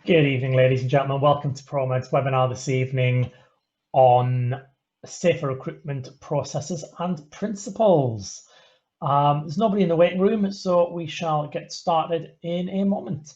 Good evening, ladies and gentlemen. Welcome to ProMed's webinar this evening on safer recruitment processes and principles. There's nobody in the waiting room, so we shall get started in a moment.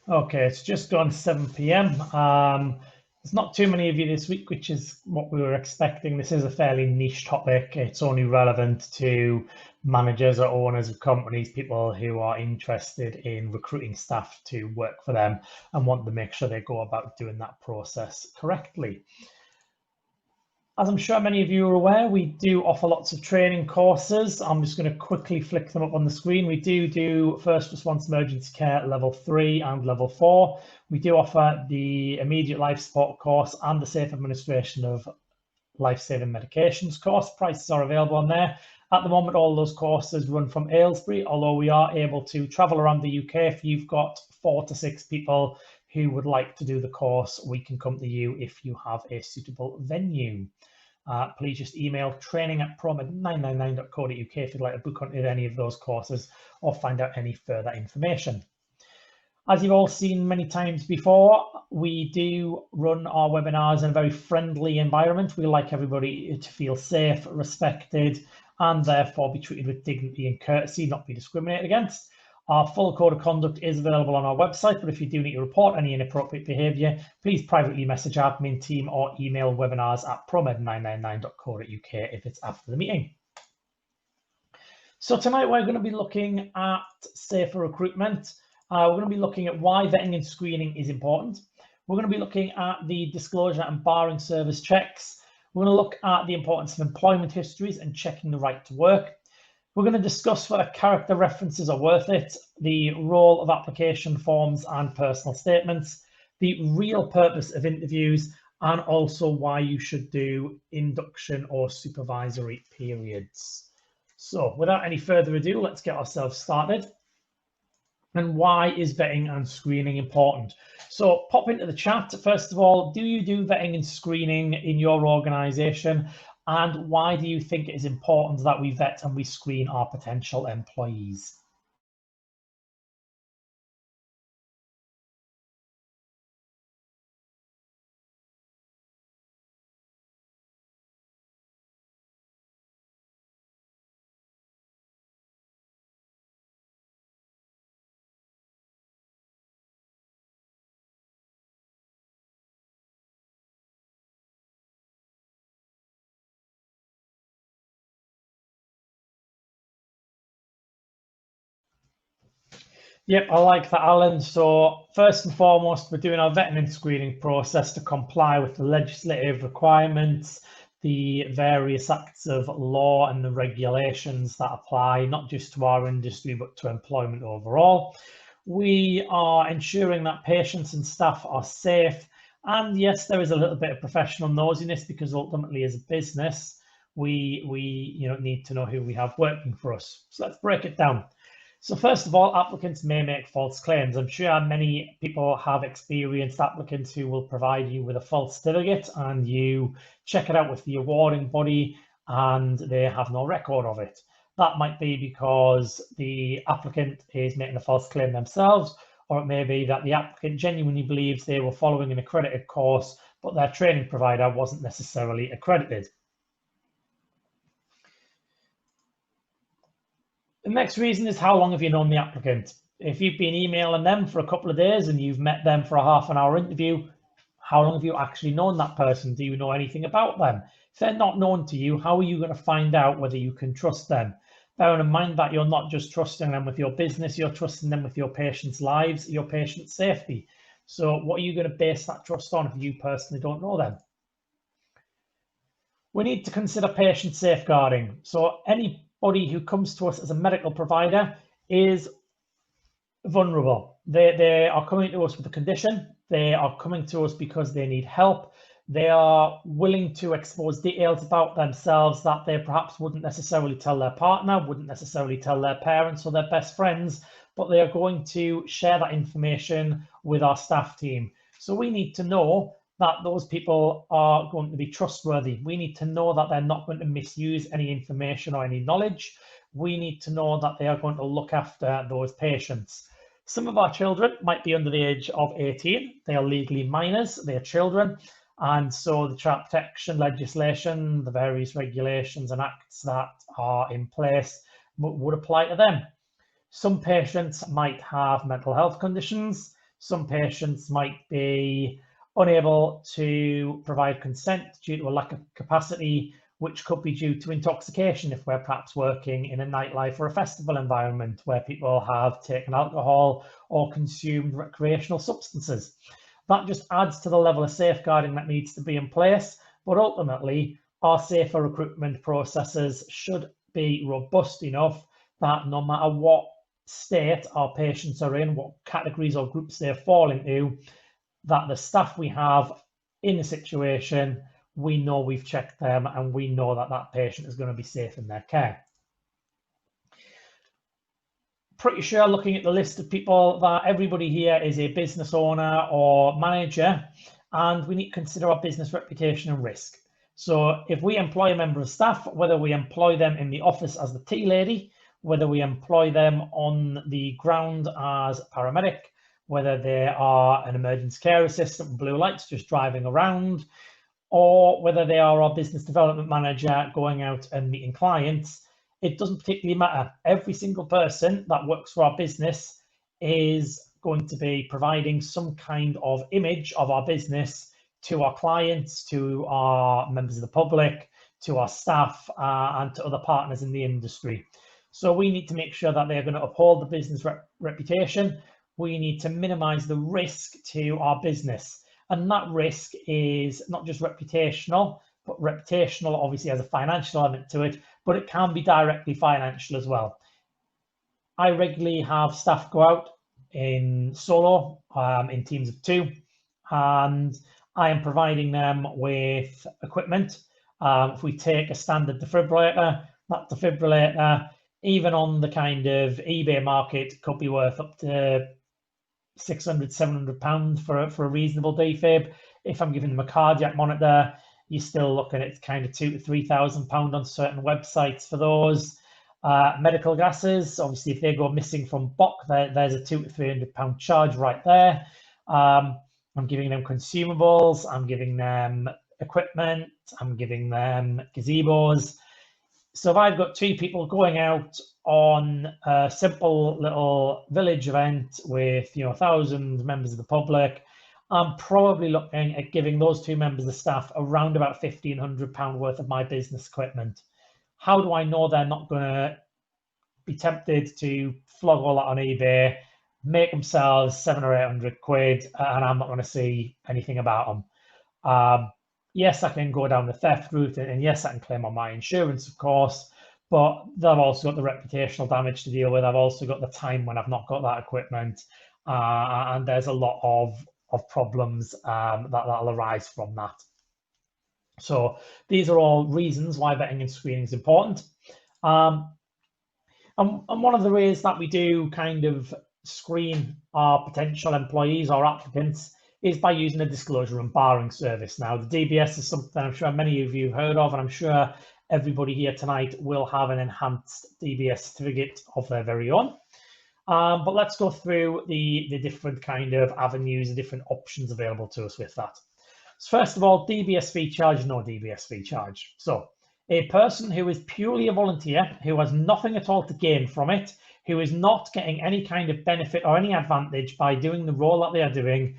Okay, it's just gone 7 p.m. There's not too many of you this week, which is what we were expecting. This is a fairly niche topic. It's only relevant to managers or owners of companies, people who are interested in recruiting staff to work for them and want to make sure they go about doing that process correctly. As I'm sure many of you are aware, we do offer lots of training courses. I'm just going to quickly flick them up on the screen. We do first response emergency care level 3 and level 4. We do offer the immediate life support course and the safe administration of life-saving medications course. Prices are available on there. At the moment, all those courses run from Aylesbury, although we are able to travel around the UK. If you've got 4 to 6 people who would like to do the course, we can come to you if you have a suitable venue. Please just email training@promed999.co.uk if you'd like to book onto any of those courses or find out any further information. As you've all seen many times before, we do run our webinars in a very friendly environment. We like everybody to feel safe, respected, and therefore be treated with dignity and courtesy, not be discriminated against. Our full code of conduct is available on our website, but if you do need to report any inappropriate behaviour, please privately message our admin team or email webinars@promed999.co.uk if it's after the meeting. So tonight we're going to be looking at safer recruitment. We're going to be looking at why vetting and screening is important. We're going to be looking at the disclosure and barring service checks. We're going to look at the importance of employment histories and checking the right to work. We're going to discuss whether character references are worth it, the role of application forms and personal statements, the real purpose of interviews, and also why you should do induction or supervisory periods. So without any further ado, let's get ourselves started. And why is vetting and screening important? So pop into the chat. First of all, do you do vetting and screening in your organisation? And why do you think it is important that we vet and we screen our potential employees? Yep, I like that, Alan. So first and foremost, we're doing our vetting and screening process to comply with the legislative requirements, the various acts of law and the regulations that apply, not just to our industry, but to employment overall. We are ensuring that patients and staff are safe. And yes, there is a little bit of professional nosiness because ultimately as a business, we need to know who we have working for us. So let's break it down. So first of all, applicants may make false claims. I'm sure many people have experienced applicants who will provide you with a false certificate and you check it out with the awarding body and they have no record of it. That might be because the applicant is making a false claim themselves, or it may be that the applicant genuinely believes they were following an accredited course, but their training provider wasn't necessarily accredited. The next reason is how long have you known the applicant? If you've been emailing them for a couple of days and you've met them for a half-an-hour interview, how long have you actually known that person? Do you know anything about them? If they're not known to you, how are you going to find out whether you can trust them? Bearing in mind that you're not just trusting them with your business, you're trusting them with your patients' lives, your patients' safety. So what are you going to base that trust on if you personally don't know them? We need to consider patient safeguarding. So anybody who comes to us as a medical provider is vulnerable. They are coming to us with a condition. They are coming to us because they need help. They are willing to expose details about themselves that they perhaps wouldn't necessarily tell their partner, wouldn't necessarily tell their parents or their best friends, but they are going to share that information with our staff team. So we need to know that those people are going to be trustworthy. We need to know that they're not going to misuse any information or any knowledge. We need to know that they are going to look after those patients. Some of our children might be under the age of 18. They are legally minors, they are children. And so the child protection legislation, the various regulations and acts that are in place would apply to them. Some patients might have mental health conditions. Some patients might be unable to provide consent due to a lack of capacity, which could be due to intoxication if we're perhaps working in a nightlife or a festival environment where people have taken alcohol or consumed recreational substances. That just adds to the level of safeguarding that needs to be in place, but ultimately our safer recruitment processes should be robust enough that no matter what state our patients are in, what categories or groups they fall into, that the staff we have in a situation, we know we've checked them and we know that that patient is going to be safe in their care. Pretty sure looking at the list of people that everybody here is a business owner or manager, and we need to consider our business reputation and risk. So if we employ a member of staff, whether we employ them in the office as the tea lady, whether we employ them on the ground as a paramedic, whether they are an emergency care assistant with blue lights just driving around, or whether they are our business development manager going out and meeting clients, it doesn't particularly matter. Every single person that works for our business is going to be providing some kind of image of our business to our clients, to our members of the public, to our staff, and to other partners in the industry. So we need to make sure that they're going to uphold the business reputation. We need to minimize the risk to our business. And that risk is not just reputational, but reputational obviously has a financial element to it, but it can be directly financial as well. I regularly have staff go out in solo, in teams of 2, and I am providing them with equipment. If we take a standard defibrillator, that defibrillator, even on the kind of eBay market, could be worth up to £600, £700 for a reasonable defib. If I'm giving them a cardiac monitor, you're still looking at kind of £2,000 to £3,000 on certain websites for those. Medical gases, obviously, if they go missing from BOC, there's a £200 to £300 charge right there. I'm giving them consumables, I'm giving them equipment, I'm giving them gazebos. So if I've got 2 people going out on a simple little village event with 1,000 members of the public, I'm probably looking at giving those 2 members of staff around about £1,500 worth of my business equipment. How do I know they're not going to be tempted to flog all that on eBay, make themselves 700 or 800 quid, and I'm not going to see anything about them? Yes, I can go down the theft route, and yes, I can claim on my insurance, of course, but I've also got the reputational damage to deal with. I've also got the time when I've not got that equipment, and there's a lot of problems that'll arise from that. So these are all reasons why vetting and screening is important. And one of the ways that we do kind of screen our potential employees or applicants is by using a disclosure and barring service. Now, the DBS is something I'm sure many of you have heard of, and I'm sure everybody here tonight will have an enhanced DBS certificate of their very own. But let's go through the different kind of avenues, the different options available to us with that. So first of all, DBS fee charge, no DBS fee charge. So a person who is purely a volunteer, who has nothing at all to gain from it, who is not getting any kind of benefit or any advantage by doing the role that they are doing,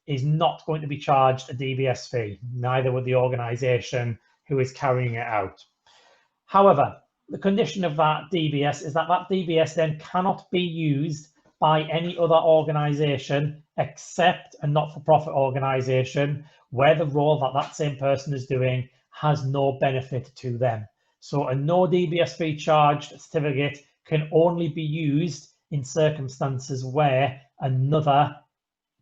is not going to be charged a DBS fee, neither would the organisation who is carrying it out. However, the condition of that DBS is that that DBS then cannot be used by any other organisation except a not-for-profit organisation where the role that that same person is doing has no benefit to them. So a no DBS fee charged certificate can only be used in circumstances where another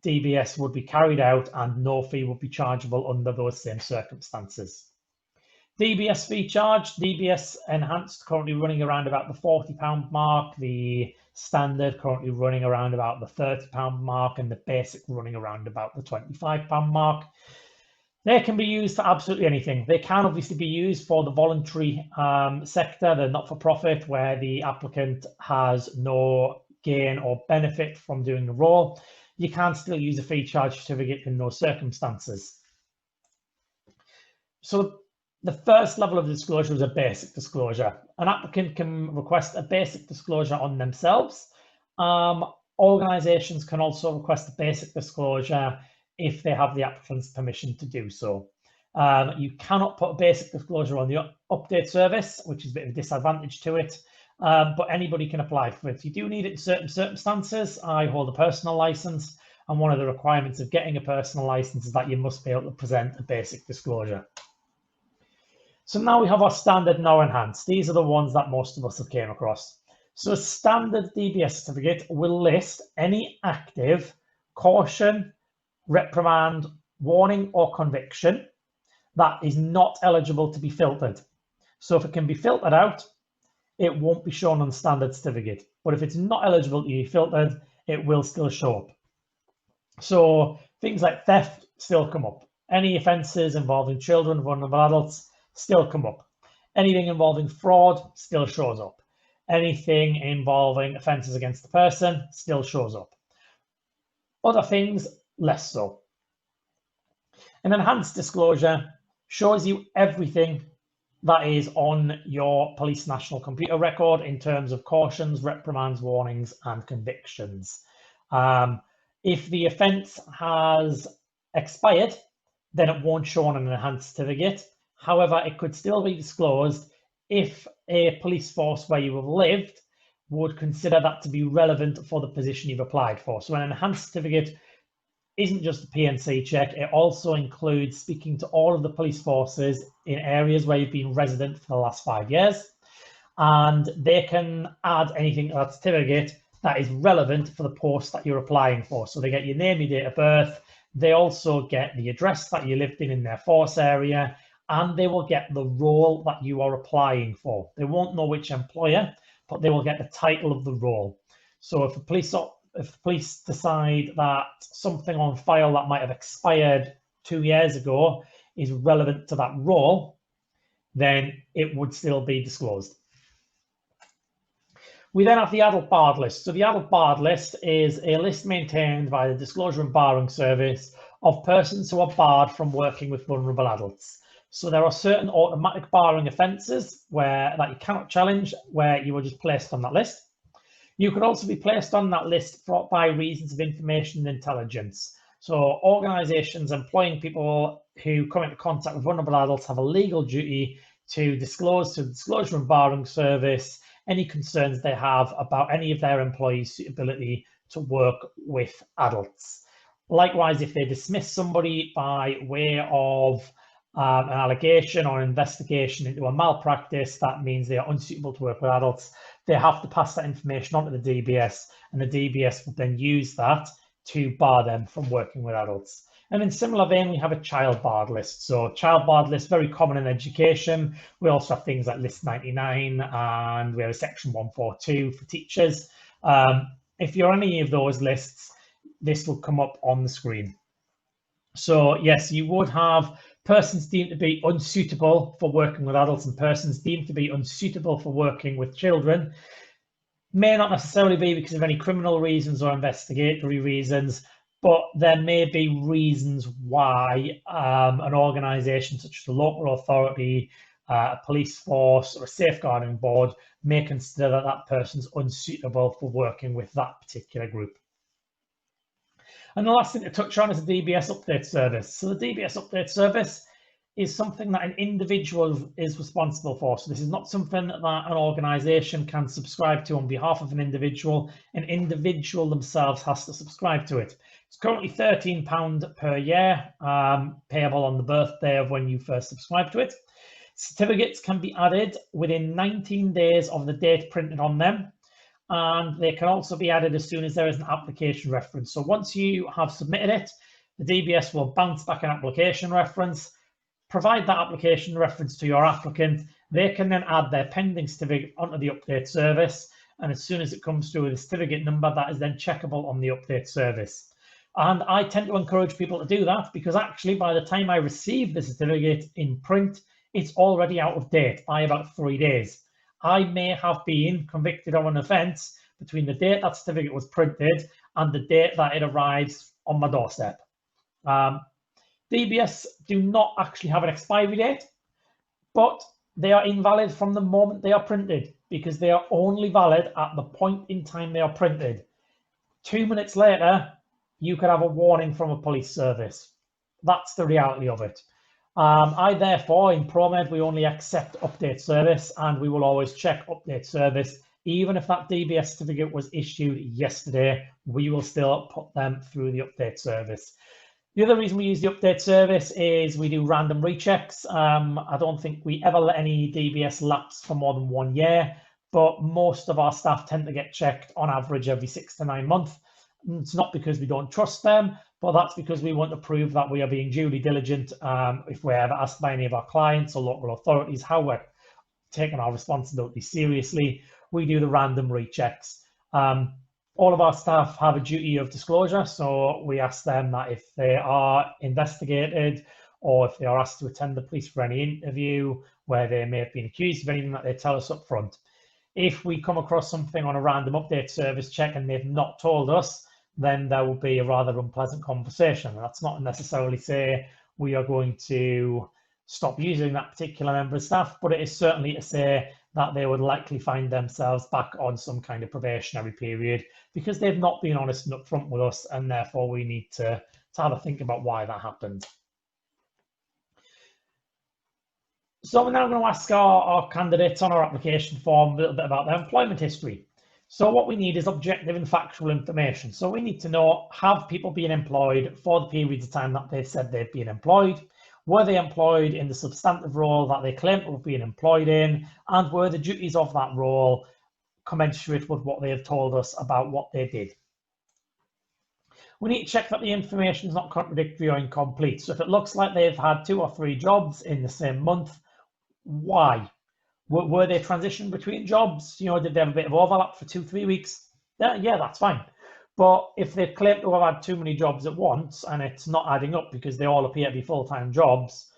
DBS would be carried out and no fee would be chargeable under those same circumstances. DBS fee charge, DBS enhanced currently running around about the £40 mark, the standard currently running around about the £30 mark, and the basic running around about the £25 mark. They can be used for absolutely anything. They can obviously be used for the voluntary sector, the not-for-profit, where the applicant has no gain or benefit from doing the role. You can still use a fee charge certificate in those circumstances. So the first level of disclosure is a basic disclosure. An applicant can request a basic disclosure on themselves. Organisations can also request a basic disclosure if they have the applicant's permission to do so. You cannot put a basic disclosure on the update service, which is a bit of a disadvantage to it, but anybody can apply for it. You do need it in certain circumstances. I hold a personal license, and one of the requirements of getting a personal license is that you must be able to present a basic disclosure. So now we have our standard and our enhanced. These are the ones that most of us have came across. So a standard DBS certificate will list any active caution, reprimand, warning, or conviction that is not eligible to be filtered. So if it can be filtered out, it won't be shown on the standard certificate. But if it's not eligible to be filtered, it will still show up. So things like theft still come up. Any offences involving children, vulnerable adults still come up. Anything involving fraud still shows up. Anything involving offences against the person still shows up. Other things, less so. An enhanced disclosure shows you everything that is on your police national computer record in terms of cautions, reprimands, warnings, and convictions. If the offence has expired, then it won't show on an enhanced certificate. However, it could still be disclosed if a police force where you have lived would consider that to be relevant for the position you've applied for. So an enhanced certificate isn't just a PNC check, it also includes speaking to all of the police forces in areas where you've been resident for the last 5 years, and they can add anything to that certificate that is relevant for the post that you're applying for. So they get your name, your date of birth, they also get the address that you lived in their force area, and they will get the role that you are applying for. They won't know which employer, but they will get the title of the role. So if the police decide that something on file that might have expired 2 years ago is relevant to that role, then it would still be disclosed. We then have the adult barred list. So the adult barred list is a list maintained by the Disclosure and Barring Service of persons who are barred from working with vulnerable adults. So there are certain automatic barring offences that you cannot challenge, where you are just placed on that list. You could also be placed on that list by reasons of information and intelligence. So organisations employing people who come into contact with vulnerable adults have a legal duty to disclose to the Disclosure and Barring Service any concerns they have about any of their employees' suitability to work with adults. Likewise, if they dismiss somebody by way of an allegation or investigation into a malpractice that means they are unsuitable to work with adults, they have to pass that information on to the DBS, and the DBS will then use that to bar them from working with adults. And in similar vein, we have a child barred list. So child barred list, very common in education. We also have things like List 99, and we have a Section 142 for teachers. If you're on any of those lists, this will come up on the screen. So yes, you would have persons deemed to be unsuitable for working with adults and persons deemed to be unsuitable for working with children. May not necessarily be because of any criminal reasons or investigatory reasons, but there may be reasons why an organisation such as a local authority, a police force, or a safeguarding board may consider that that person's unsuitable for working with that particular group. And the last thing to touch on is the DBS update service. So the DBS update service is something that an individual is responsible for. So this is not something that an organisation can subscribe to on behalf of an individual. An individual themselves has to subscribe to it. It's currently £13 per year, payable on the birthday of when you first subscribe to it. Certificates can be added within 19 days of the date printed on them. and they can also be added as soon as there is an application reference. So once you have submitted it, the DBS will bounce back an application reference, provide that application reference to your applicant. They can then add their pending certificate onto the update service, and as soon as it comes through with a certificate number, that is then checkable on the update service. And I tend to encourage people to do that because actually by the time I receive the certificate in print, it's already out of date by about 3 days. I may have been convicted of an offence between the date that certificate was printed and the date that it arrives on my doorstep. DBS do not actually have an expiry date, but they are invalid from the moment they are printed because they are only valid at the point in time they are printed. 2 minutes later, you could have a warning from a police service. That's the reality of it. I therefore, in ProMed, we only accept update service, and we will always check update service. Even if that DBS certificate was issued yesterday, we will still put them through the update service. The other reason we use the update service is we do random rechecks. I don't think we ever let any DBS lapse for more than 1 year, but most of our staff tend to get checked on average every 6 to 9 months. It's not because we don't trust them, but that's because we want to prove that we are being duly diligent. If we're ever asked by any of our clients or local authorities how we're taking our responsibility seriously, we do the random rechecks. All of our staff have a duty of disclosure, so we ask them that if they are investigated or if they are asked to attend the police for any interview where they may have been accused of anything, that they tell us up front. If we come across something on a random update service check and they've not told us, then there will be a rather unpleasant conversation. That's not necessarily say we are going to stop using that particular member of staff, but it is certainly to say that they would likely find themselves back on some kind of probationary period because they've not been honest and upfront with us, and therefore we need to have a think about why that happened. So we're now going to ask our candidates on our application form a little bit about their employment history. So what we need is objective and factual information. So we need to know, have people been employed for the periods of time that they've said they've been employed? Were they employed in the substantive role that they claim to have been employed in? And were the duties of that role commensurate with what they have told us about what they did? We need to check that the information is not contradictory or incomplete. So if it looks like they've had 2 or 3 jobs in the same month, why? Were they transitioned between jobs? You know, did they have a bit of overlap for 2-3 weeks? Yeah, that's fine. But if they claim to have had too many jobs at once and it's not adding up because they all appear to be full-time jobs,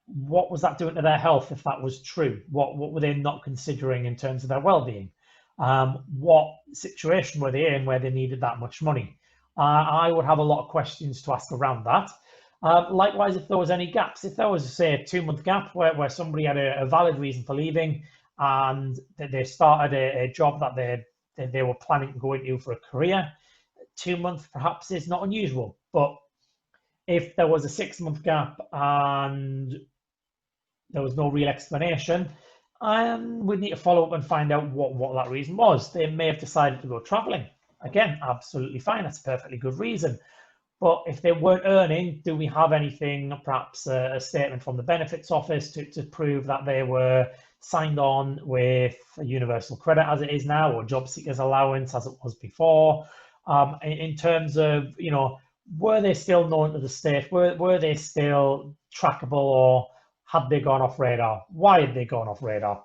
what was that doing to their health if that was true? What were they not considering in terms of their well-being? What situation were they in where they needed that much money? I would have a lot of questions to ask around that. Likewise, if there was any gaps, if there was, say, a 2-month gap where somebody had a valid reason for leaving and they started a job that they were planning to go into for a career, 2 months perhaps is not unusual. But if there was a 6-month gap and there was no real explanation, we'd need to follow up and find out what that reason was. They may have decided to go traveling. Again, absolutely fine. That's a perfectly good reason. But if they weren't earning, do we have anything, perhaps a statement from the benefits office to prove that they were signed on with a universal credit as it is now, or job seekers allowance as it was before? In terms of, you know, were they still known to the state? Were they still trackable, or had they gone off radar? Why had they gone off radar?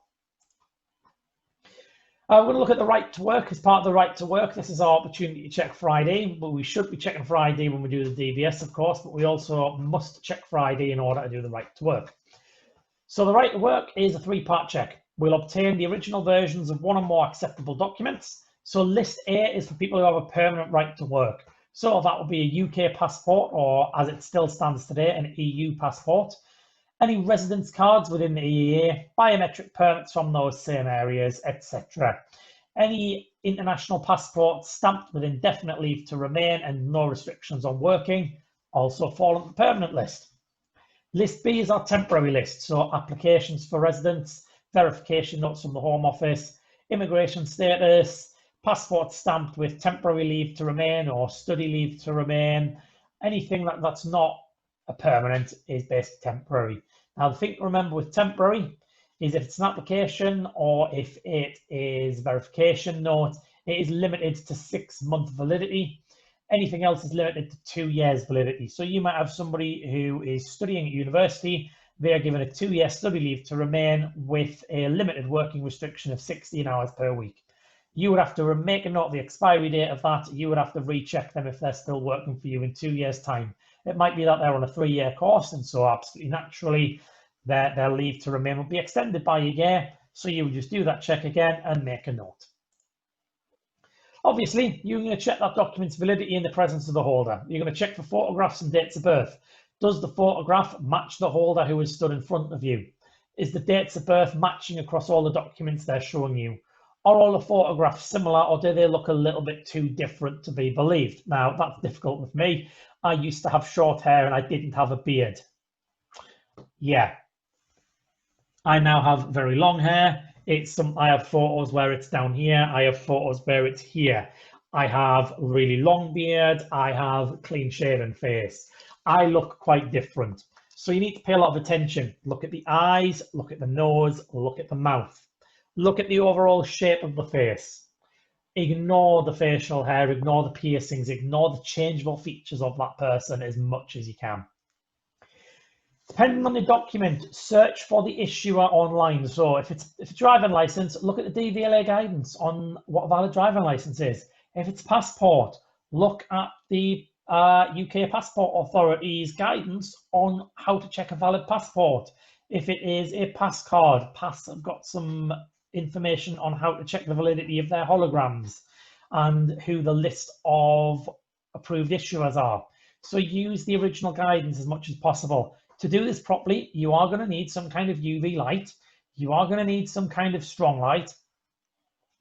We're going to look at the right to work as part of the right to work. This is our opportunity to check for ID, but we should be checking for ID when we do the DBS, of course, but we also must check for ID in order to do the right to work. So the right to work is a 3-part check. We'll obtain the original versions of 1 or more acceptable documents. So list A is for people who have a permanent right to work. So that would be a UK passport, or as it still stands today, an EU passport. Any residence cards within the EEA, biometric permits from those same areas, etc. Any international passports stamped with indefinite leave to remain and no restrictions on working also fall on the permanent list. List B is our temporary list, so applications for residence, verification notes from the Home Office, immigration status, passports stamped with temporary leave to remain or study leave to remain. Anything that's not a permanent is basically temporary. Now, the thing to remember with temporary is if it's an application or if it is verification note, it is limited to 6-month validity. Anything else is limited to 2 years validity. So you might have somebody who is studying at university, they are given a 2-year study leave to remain with a limited working restriction of 16 hours per week. You would have to make a note of the expiry date of that. You would have to recheck them if they're still working for you in 2 years' time. It might be that they're on a 3-year course, and so absolutely naturally, their leave to remain will be extended by a year. So you would just do that check again and make a note. Obviously, you're going to check that document's validity in the presence of the holder. You're going to check for photographs and dates of birth. Does the photograph match the holder who is stood in front of you? Is the dates of birth matching across all the documents they're showing you? Are all the photographs similar, or do they look a little bit too different to be believed? Now, that's difficult with me. I used to have short hair and I didn't have a beard. Yeah. I now have very long hair. I have photos where it's down here. I have photos where it's here. I have really long beard. I have clean shaven face. I look quite different. So you need to pay a lot of attention. Look at the eyes, look at the nose, look at the mouth. Look at the overall shape of the face. Ignore the facial hair, ignore the piercings, ignore the changeable features of that person as much as you can. Depending on the document, search for the issuer online. So if it's a driving license, look at the DVLA guidance on what a valid driving license is. If it's passport, look at the UK Passport Authority's guidance on how to check a valid passport. If it is a pass card, have got some information on how to check the validity of their holograms and who the list of approved issuers are. So use the original guidance as much as possible. To do this properly, you are going to need some kind of UV light. You are going to need some kind of strong light.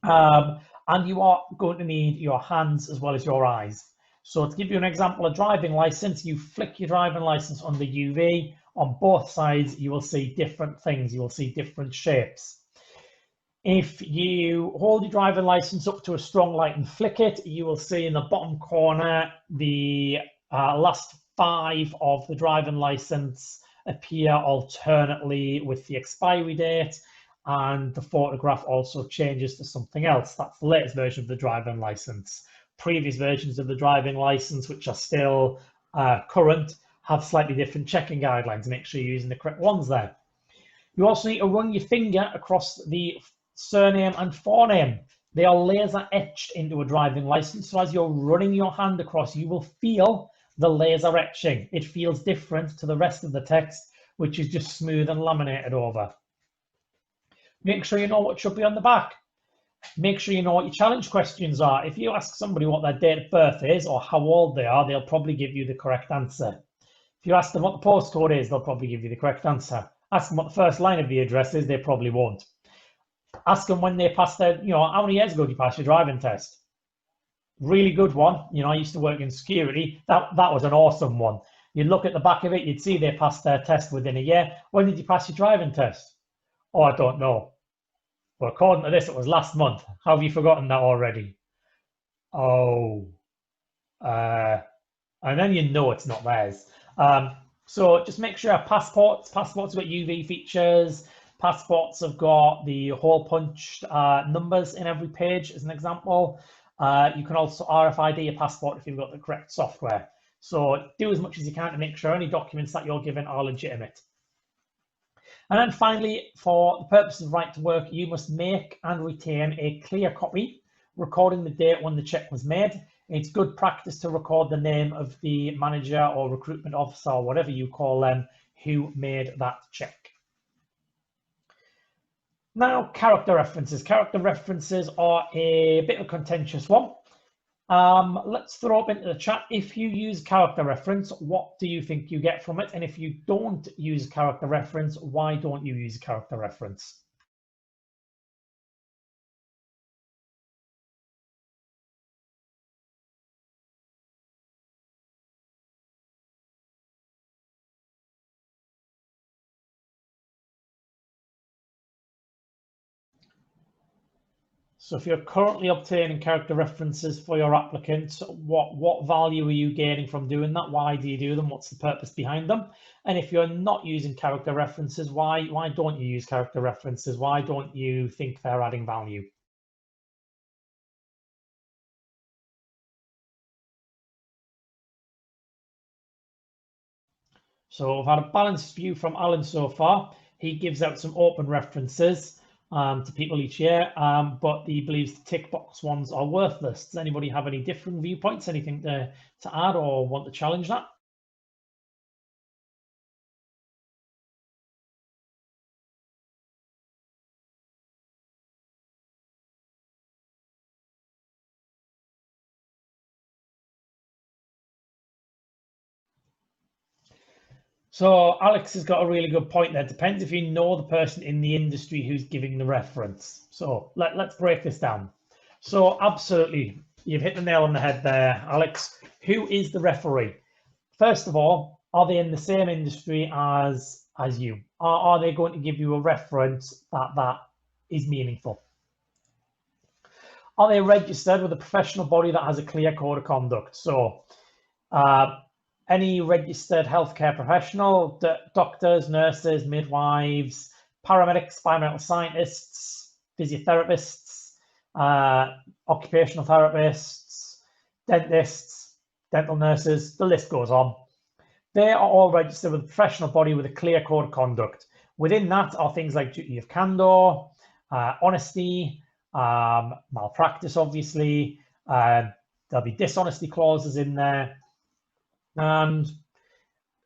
And you are going to need your hands as well as your eyes. So to give you an example, a driving license, you flick your driving license on the UV. On both sides, you will see different things. You will see different shapes. If you hold your driving license up to a strong light and flick it, you will see in the bottom corner the last 5 of the driving license appear alternately with the expiry date, and the photograph also changes to something else. That's the latest version of the driving license. Previous versions of the driving license, which are still current, have slightly different checking guidelines. Make sure you're using the correct ones there. You also need to run your finger across the surname and forename. They are laser etched into a driving license. So as you're running your hand across, you will feel the laser etching. It feels different to the rest of the text, which is just smooth and laminated over. Make sure you know what should be on the back. Make sure you know what your challenge questions are. If you ask somebody what their date of birth is or how old they are, they'll probably give you the correct answer. If you ask them what the postcode is, they'll probably give you the correct answer. Ask them what the first line of the address is, they probably won't. Ask them when they passed their, how many years ago did you pass your driving test? Really good one. I used to work in security. That was an awesome one. You'd look at the back of it, you'd see they passed their test within a year. When did you pass your driving test? Oh, I don't know. Well, according to this, it was last month. How have you forgotten that already? Oh, and then it's not theirs. So just make sure passports have got UV features. Passports have got the hole punched numbers in every page, as an example. You can also RFID a passport if you've got the correct software. So do as much as you can to make sure any documents that you're given are legitimate. And then finally, for the purpose of right to work, you must make and retain a clear copy, recording the date when the check was made. It's good practice to record the name of the manager or recruitment officer or whatever you call them who made that check. Now, character references. Character references are a bit of a contentious one. Let's throw up into the chat. If you use character reference, what do you think you get from it? And if you don't use character reference, why don't you use character reference? So if you're currently obtaining character references for your applicants, what value are you gaining from doing that? Why do you do them? What's the purpose behind them? And if you're not using character references, why don't you use character references? Why don't you think they're adding value? So I've had a balanced view from Alan so far. He gives out some open references to people each year, but he believes the tick box ones are worthless. Does anybody have any different viewpoints, anything to add or want to challenge that? So Alex has got a really good point there. Depends if you know the person in the industry who's giving the reference. So let's break this down. So absolutely, you've hit the nail on the head there, Alex. Who is the referee? First of all, are they in the same industry as you? Are they going to give you a reference that is meaningful? Are they registered with a professional body that has a clear code of conduct? So any registered healthcare professional, doctors, nurses, midwives, paramedics, biomedical scientists, physiotherapists, occupational therapists, dentists, dental nurses, the list goes on. They are all registered with a professional body with a clear code of conduct. Within that are things like duty of candor, honesty, malpractice, obviously. There'll be dishonesty clauses in there. And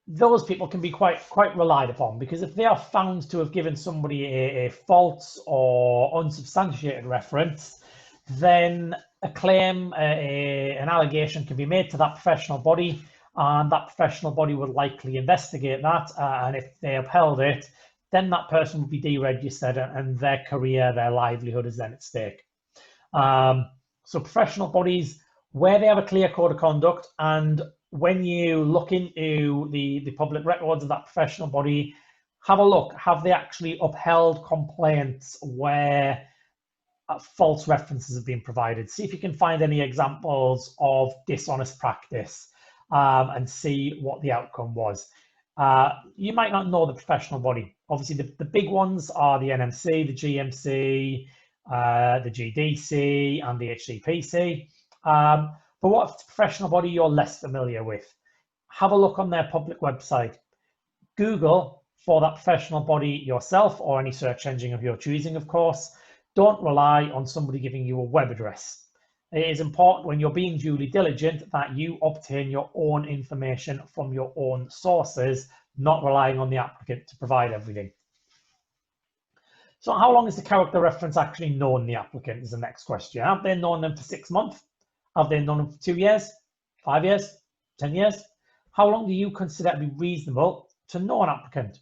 those people can be quite relied upon, because if they are found to have given somebody a false or unsubstantiated reference, then a claim, an allegation can be made to that professional body, and that professional body would likely investigate that. And if they upheld it, then that person would be deregistered, and their career, their livelihood is then at stake. So professional bodies, where they have a clear code of conduct, and when you look into the public records of that professional body, have a look. Have they actually upheld complaints where false references have been provided? See if you can find any examples of dishonest practice, and see what the outcome was. You might not know the professional body. Obviously, the big ones are the NMC, the GMC, the GDC, and the HCPC. But what if it's a professional body you're less familiar with? Have a look on their public website. Google for that professional body yourself, or any search engine of your choosing, of course. Don't rely on somebody giving you a web address. It is important, when you're being duly diligent, that you obtain your own information from your own sources, not relying on the applicant to provide everything. So how long is the character reference actually known the applicant is the next question. Have they known them for 6 months? Have they known them for 2 years, 5 years, 10 years? How long do you consider to be reasonable to know an applicant?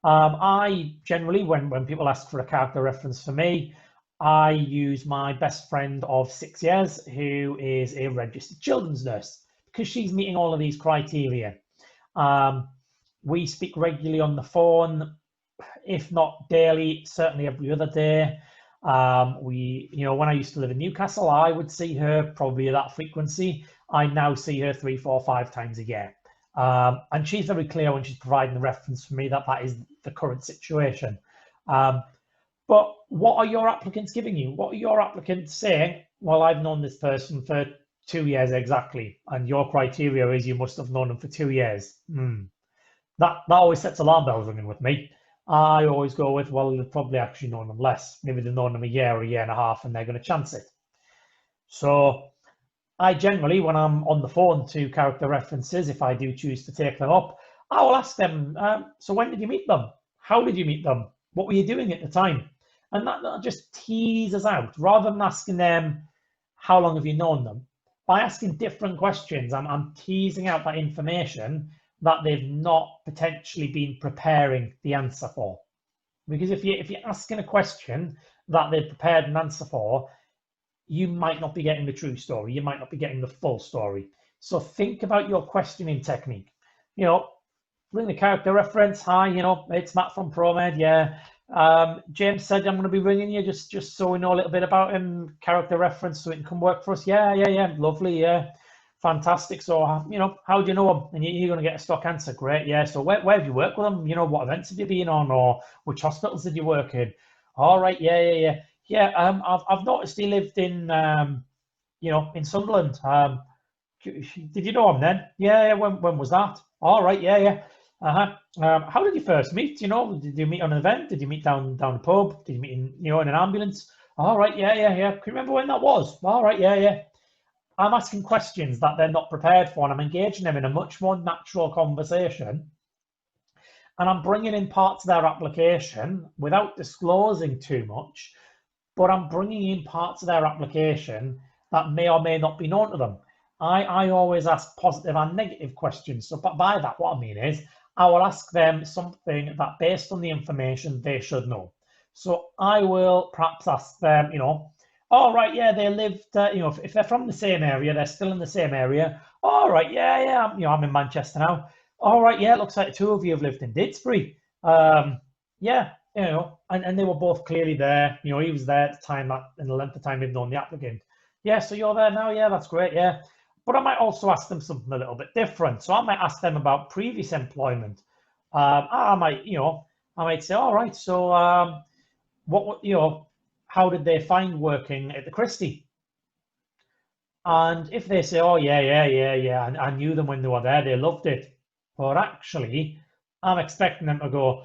I generally, when people ask for a character reference for me, I use my best friend of 6 years, who is a registered children's nurse, because she's meeting all of these criteria. We speak regularly on the phone, if not daily, certainly every other day. When I used to live in Newcastle, I would see her probably at that frequency. I now see her 3, 4, 5 times a year. And she's very clear when she's providing the reference for me that is the current situation. But what are your applicants giving you? What are your applicants saying? Well, I've known this person for 2 years exactly, and your criteria is you must have known them for 2 years. That always sets alarm bells ringing with me. I always go with, well, they've probably actually known them less. Maybe they've known them a year or a year and a half, and they're going to chance it. So I generally, when I'm on the phone to character references, if I do choose to take them up, I will ask them, so when did you meet them? How did you meet them? What were you doing at the time? And that just teases out, rather than asking them, how long have you known them? By asking different questions, I'm teasing out that information that they've not potentially been preparing the answer for. Because if you're asking a question that they've prepared an answer for, you might not be getting the true story. You might not be getting the full story. So think about your questioning technique. Ring the character reference. Hi, it's Matt from ProMed. Yeah. James said, I'm going to be ringing you just so we know a little bit about him, character reference, so he can come work for us. Yeah, lovely, yeah, fantastic. So, you know, how do you know him? And you're going to get a stock answer. Great, yeah. So where have you worked with him? You know, what events have you been on, or which hospitals did you work in? All right, yeah. I've noticed he lived in, you know, in Sunderland. Did you know him then? Yeah. When was that? All right. Yeah. How did you first meet? You know, did you meet on an event? Did you meet down the pub? Did you meet in, you know, in an ambulance? All right. Yeah. Can you remember when that was? All right. Yeah. I'm asking questions that they're not prepared for, and I'm engaging them in a much more natural conversation. And I'm bringing in parts of their application without disclosing too much, but I'm bringing in parts of their application that may or may not be known to them. I always ask positive and negative questions. So by that, what I mean is I will ask them something that based on the information they should know. So I will perhaps ask them, you know, all right, yeah, they lived, you know, if they're from the same area, they're still in the same area. All right, yeah, you know, I'm in Manchester now. All right, yeah, it looks like the two of you have lived in Didsbury. Yeah, you know, and they were both clearly there. You know, he was there at the time that in the length of time they've known the applicant. Yeah, so you're there now. Yeah, that's great. Yeah. But I might also ask them something a little bit different. So I might ask them about previous employment. I might say, all right, so you know, how did they find working at the Christie? And if they say, oh, yeah, and I knew them when they were there, they loved it. But actually, I'm expecting them to go,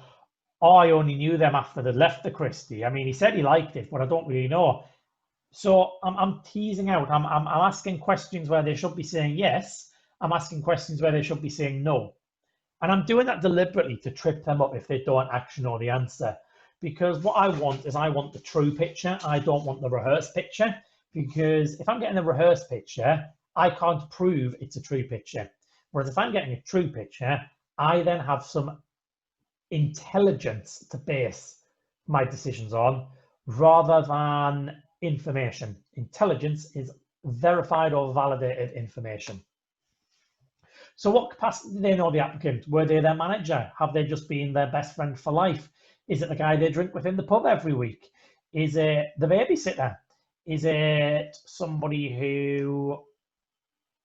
oh, I only knew them after they left the Christie. I mean, he said he liked it, but I don't really know. So I'm teasing out. I'm asking questions where they should be saying yes. I'm asking questions where they should be saying no. And I'm doing that deliberately to trip them up if they don't actually know the answer. Because what I want the true picture. I don't want the rehearsed picture. Because if I'm getting a rehearsed picture, I can't prove it's a true picture. Whereas if I'm getting a true picture, I then have some intelligence to base my decisions on rather than information. Intelligence is verified or validated information. So what capacity do they know the applicant? Were they their manager? Have they just been their best friend for life? Is it the guy they drink with in the pub every week? Is it the babysitter? Is it somebody who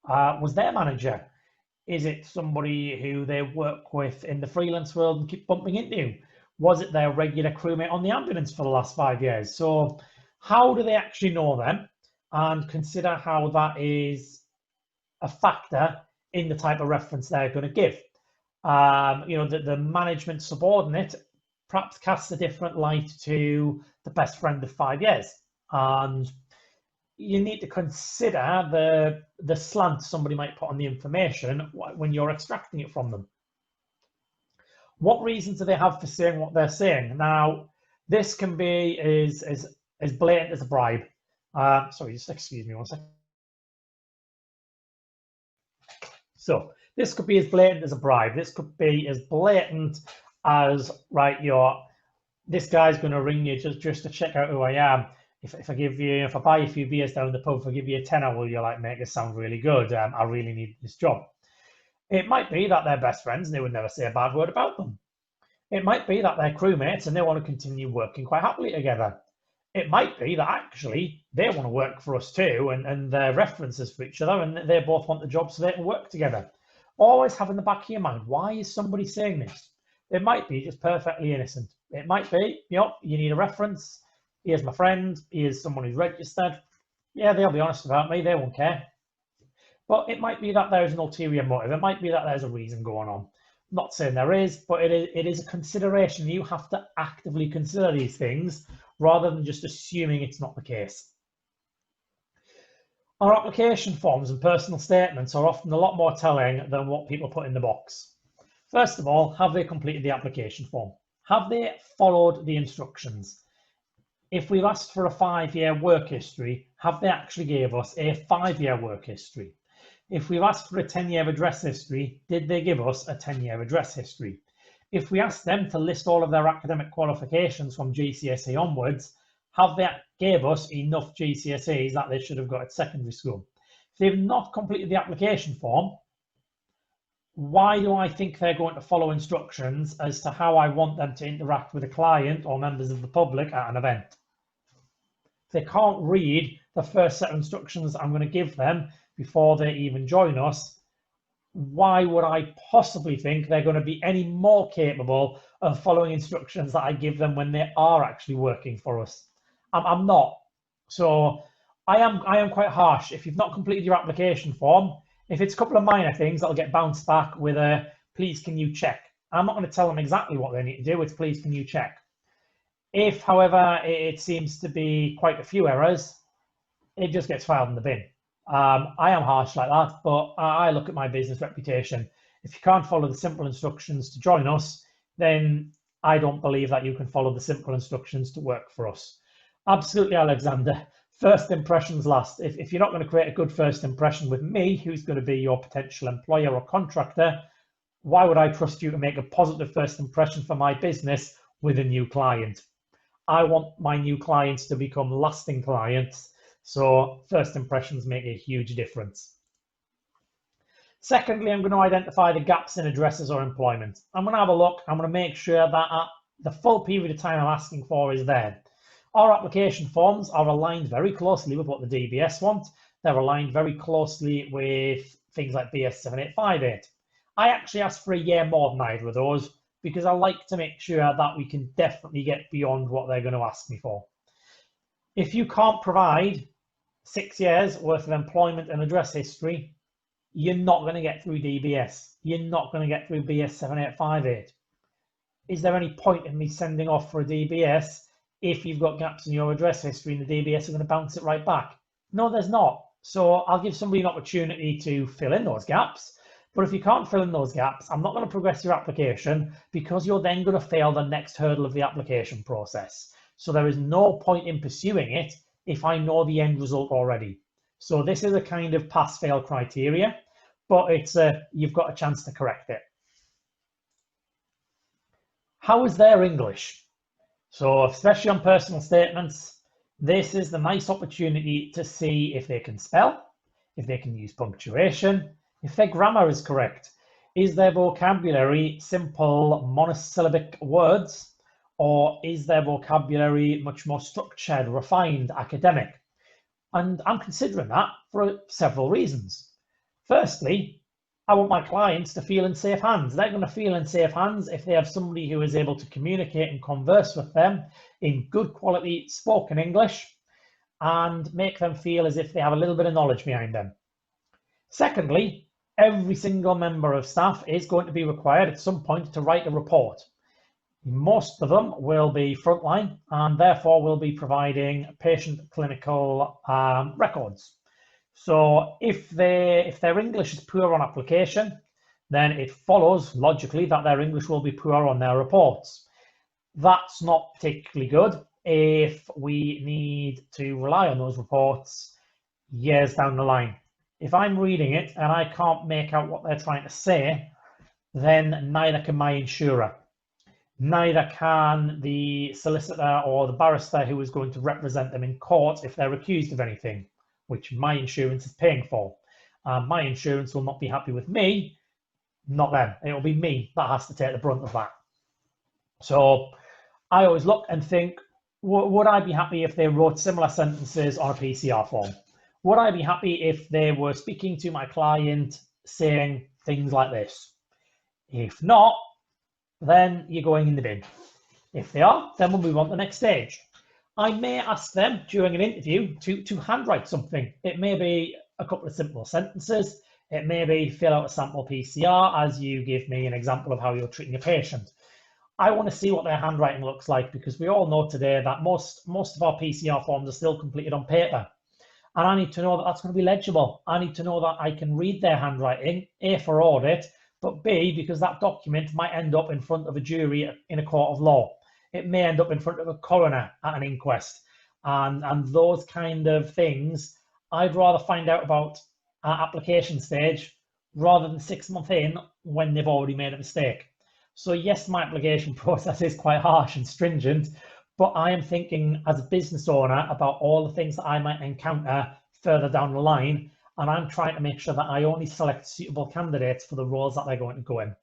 was their manager? Is it somebody who they work with in the freelance world and keep bumping into? Was it their regular crewmate on the ambulance for the last 5 years? So how do they actually know them? And consider how that is a factor in the type of reference they're going to give. You know, the management subordinate perhaps casts a different light to the best friend of 5 years. And you need to consider the slant somebody might put on the information when you're extracting it from them. What reason do they have for saying what they're saying? Now, this can be as blatant as a bribe. Sorry, just excuse me one second. So this could be as blatant as a bribe. This could be as blatant as, right, this guy's going to ring you just to check out who I am. If I buy you a few beers down the pub, if I give you a tenner, will you like make it sound really good? I really need this job. It might be that they're best friends and they would never say a bad word about them. It might be that they're crewmates and they want to continue working quite happily together. It might be that actually they want to work for us too and they're references for each other and they both want the job so they can work together. Always have in the back of your mind, why is somebody saying this? It might be just perfectly innocent. It might be, you know, you need a reference. Here's my friend. Here's someone who's registered. Yeah, they'll be honest about me. They won't care. But it might be that there's an ulterior motive. It might be that there's a reason going on. I'm not saying there is, but it is a consideration. You have to actively consider these things rather than just assuming it's not the case. Our application forms and personal statements are often a lot more telling than what people put in the box. First of all, have they completed the application form? Have they followed the instructions? If we've asked for a 5-year work history, have they actually gave us a 5-year work history? If we've asked for a 10-year address history, did they give us a 10-year address history? If we asked them to list all of their academic qualifications from GCSE onwards, have they gave us enough GCSEs that they should have got at secondary school? If they've not completed the application form, Why do I think they're going to follow instructions as to how I want them to interact with a client or members of the public at an event? If they can't read the first set of instructions I'm going to give them before they even join us, why would I possibly think they're going to be any more capable of following instructions that I give them when they are actually working for us? I'm not. So I am quite harsh. If you've not completed your application form, if it's a couple of minor things, that'll get bounced back with a please can you check. I'm not going to tell them exactly what they need to do. It's please can you check. If, however, it seems to be quite a few errors, it just gets filed in the bin. I am harsh like that, but I look at my business reputation. If you can't follow the simple instructions to join us, then I don't believe that you can follow the simple instructions to work for us. Absolutely, Alexander. First impressions last. If you're not going to create a good first impression with me, who's going to be your potential employer or contractor, why would I trust you to make a positive first impression for my business with a new client? I want my new clients to become lasting clients. So first impressions make a huge difference. Secondly, I'm going to identify the gaps in addresses or employment. I'm going to have a look. I'm going to make sure that the full period of time I'm asking for is there. Our application forms are aligned very closely with what the DBS want. They're aligned very closely with things like BS 7858. I actually asked for a year more than either of those because I like to make sure that we can definitely get beyond what they're going to ask me for. If you can't provide 6 years worth of employment and address history, you're not going to get through DBS. You're not going to get through BS 7858. Is there any point in me sending off for a DBS if you've got gaps in your address history and the DBS are going to bounce it right back? No, there's not. So I'll give somebody an opportunity to fill in those gaps. But if you can't fill in those gaps, I'm not going to progress your application because you're then going to fail the next hurdle of the application process. So there is no point in pursuing it if I know the end result already. So this is a kind of pass-fail criteria, but you've got a chance to correct it. How is their English? So especially on personal statements, this is the nice opportunity to see if they can spell, if they can use punctuation, if their grammar is correct. Is their vocabulary simple monosyllabic words, or is their vocabulary much more structured, refined, academic? And I'm considering that for several reasons. Firstly, I want my clients to feel in safe hands. They're going to feel in safe hands if they have somebody who is able to communicate and converse with them in good quality spoken English and make them feel as if they have a little bit of knowledge behind them. Secondly, every single member of staff is going to be required at some point to write a report. Most of them will be frontline and therefore will be providing patient clinical records. So if their English is poor on application, then it follows logically that their English will be poor on their reports. That's not particularly good if we need to rely on those reports years down the line. If I'm reading it and I can't make out what they're trying to say, then neither can my insurer. Neither can the solicitor or the barrister who is going to represent them in court if they're accused of anything, which my insurance is paying for. My insurance will not be happy with me, not them. It will be me that has to take the brunt of that. So I always look and think, would I be happy if they wrote similar sentences on a PCR form? Would I be happy if they were speaking to my client saying things like this? If not, then you're going in the bin. If they are, then we'll move on to the next stage. I may ask them during an interview to handwrite something. It may be a couple of simple sentences. It may be fill out a sample PCR as you give me an example of how you're treating a patient. I want to see what their handwriting looks like because we all know today that most of our PCR forms are still completed on paper. And I need to know that that's going to be legible. I need to know that I can read their handwriting, A, for audit, but B, because that document might end up in front of a jury in a court of law. It may end up in front of a coroner at an inquest. And those kind of things, I'd rather find out about at application stage rather than 6 months in when they've already made a mistake. So yes, my application process is quite harsh and stringent, but I am thinking as a business owner about all the things that I might encounter further down the line and I'm trying to make sure that I only select suitable candidates for the roles that they're going to go in.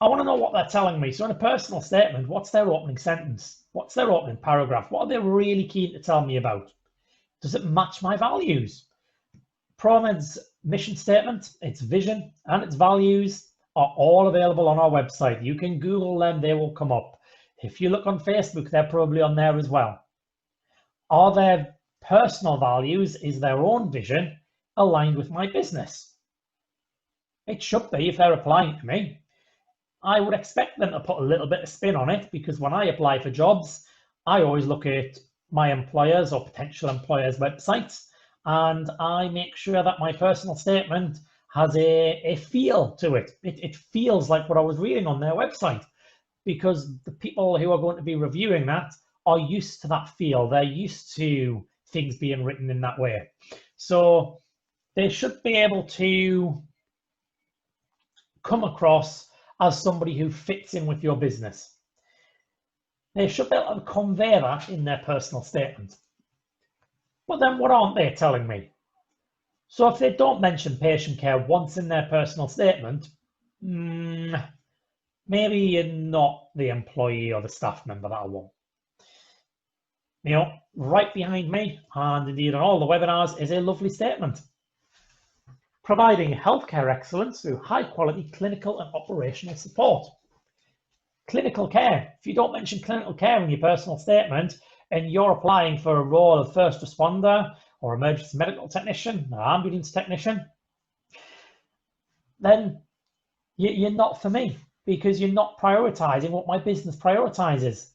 I want to know what they're telling me. So in a personal statement, what's their opening sentence? What's their opening paragraph? What are they really keen to tell me about? Does it match my values? ProMed's mission statement, its vision, and its values are all available on our website. You can Google them, they will come up. If you look on Facebook, they're probably on there as well. Are their personal values, is their own vision aligned with my business? It should be if they're applying to me. I would expect them to put a little bit of spin on it, because when I apply for jobs, I always look at my employers or potential employers' websites, and I make sure that my personal statement has a feel to it. It feels like what I was reading on their website, because the people who are going to be reviewing that are used to that feel. They're used to things being written in that way. So they should be able to come across as somebody who fits in with your business. They should be able to convey that in their personal statement. But then what aren't they telling me? So if they don't mention patient care once in their personal statement, maybe you're not the employee or the staff member that I want. You know, right behind me, and indeed on all the webinars, is a lovely statement. Providing healthcare excellence through high quality clinical and operational support. Clinical care. If you don't mention clinical care in your personal statement and you're applying for a role of first responder or emergency medical technician or ambulance technician, then you're not for me, because you're not prioritizing what my business prioritizes.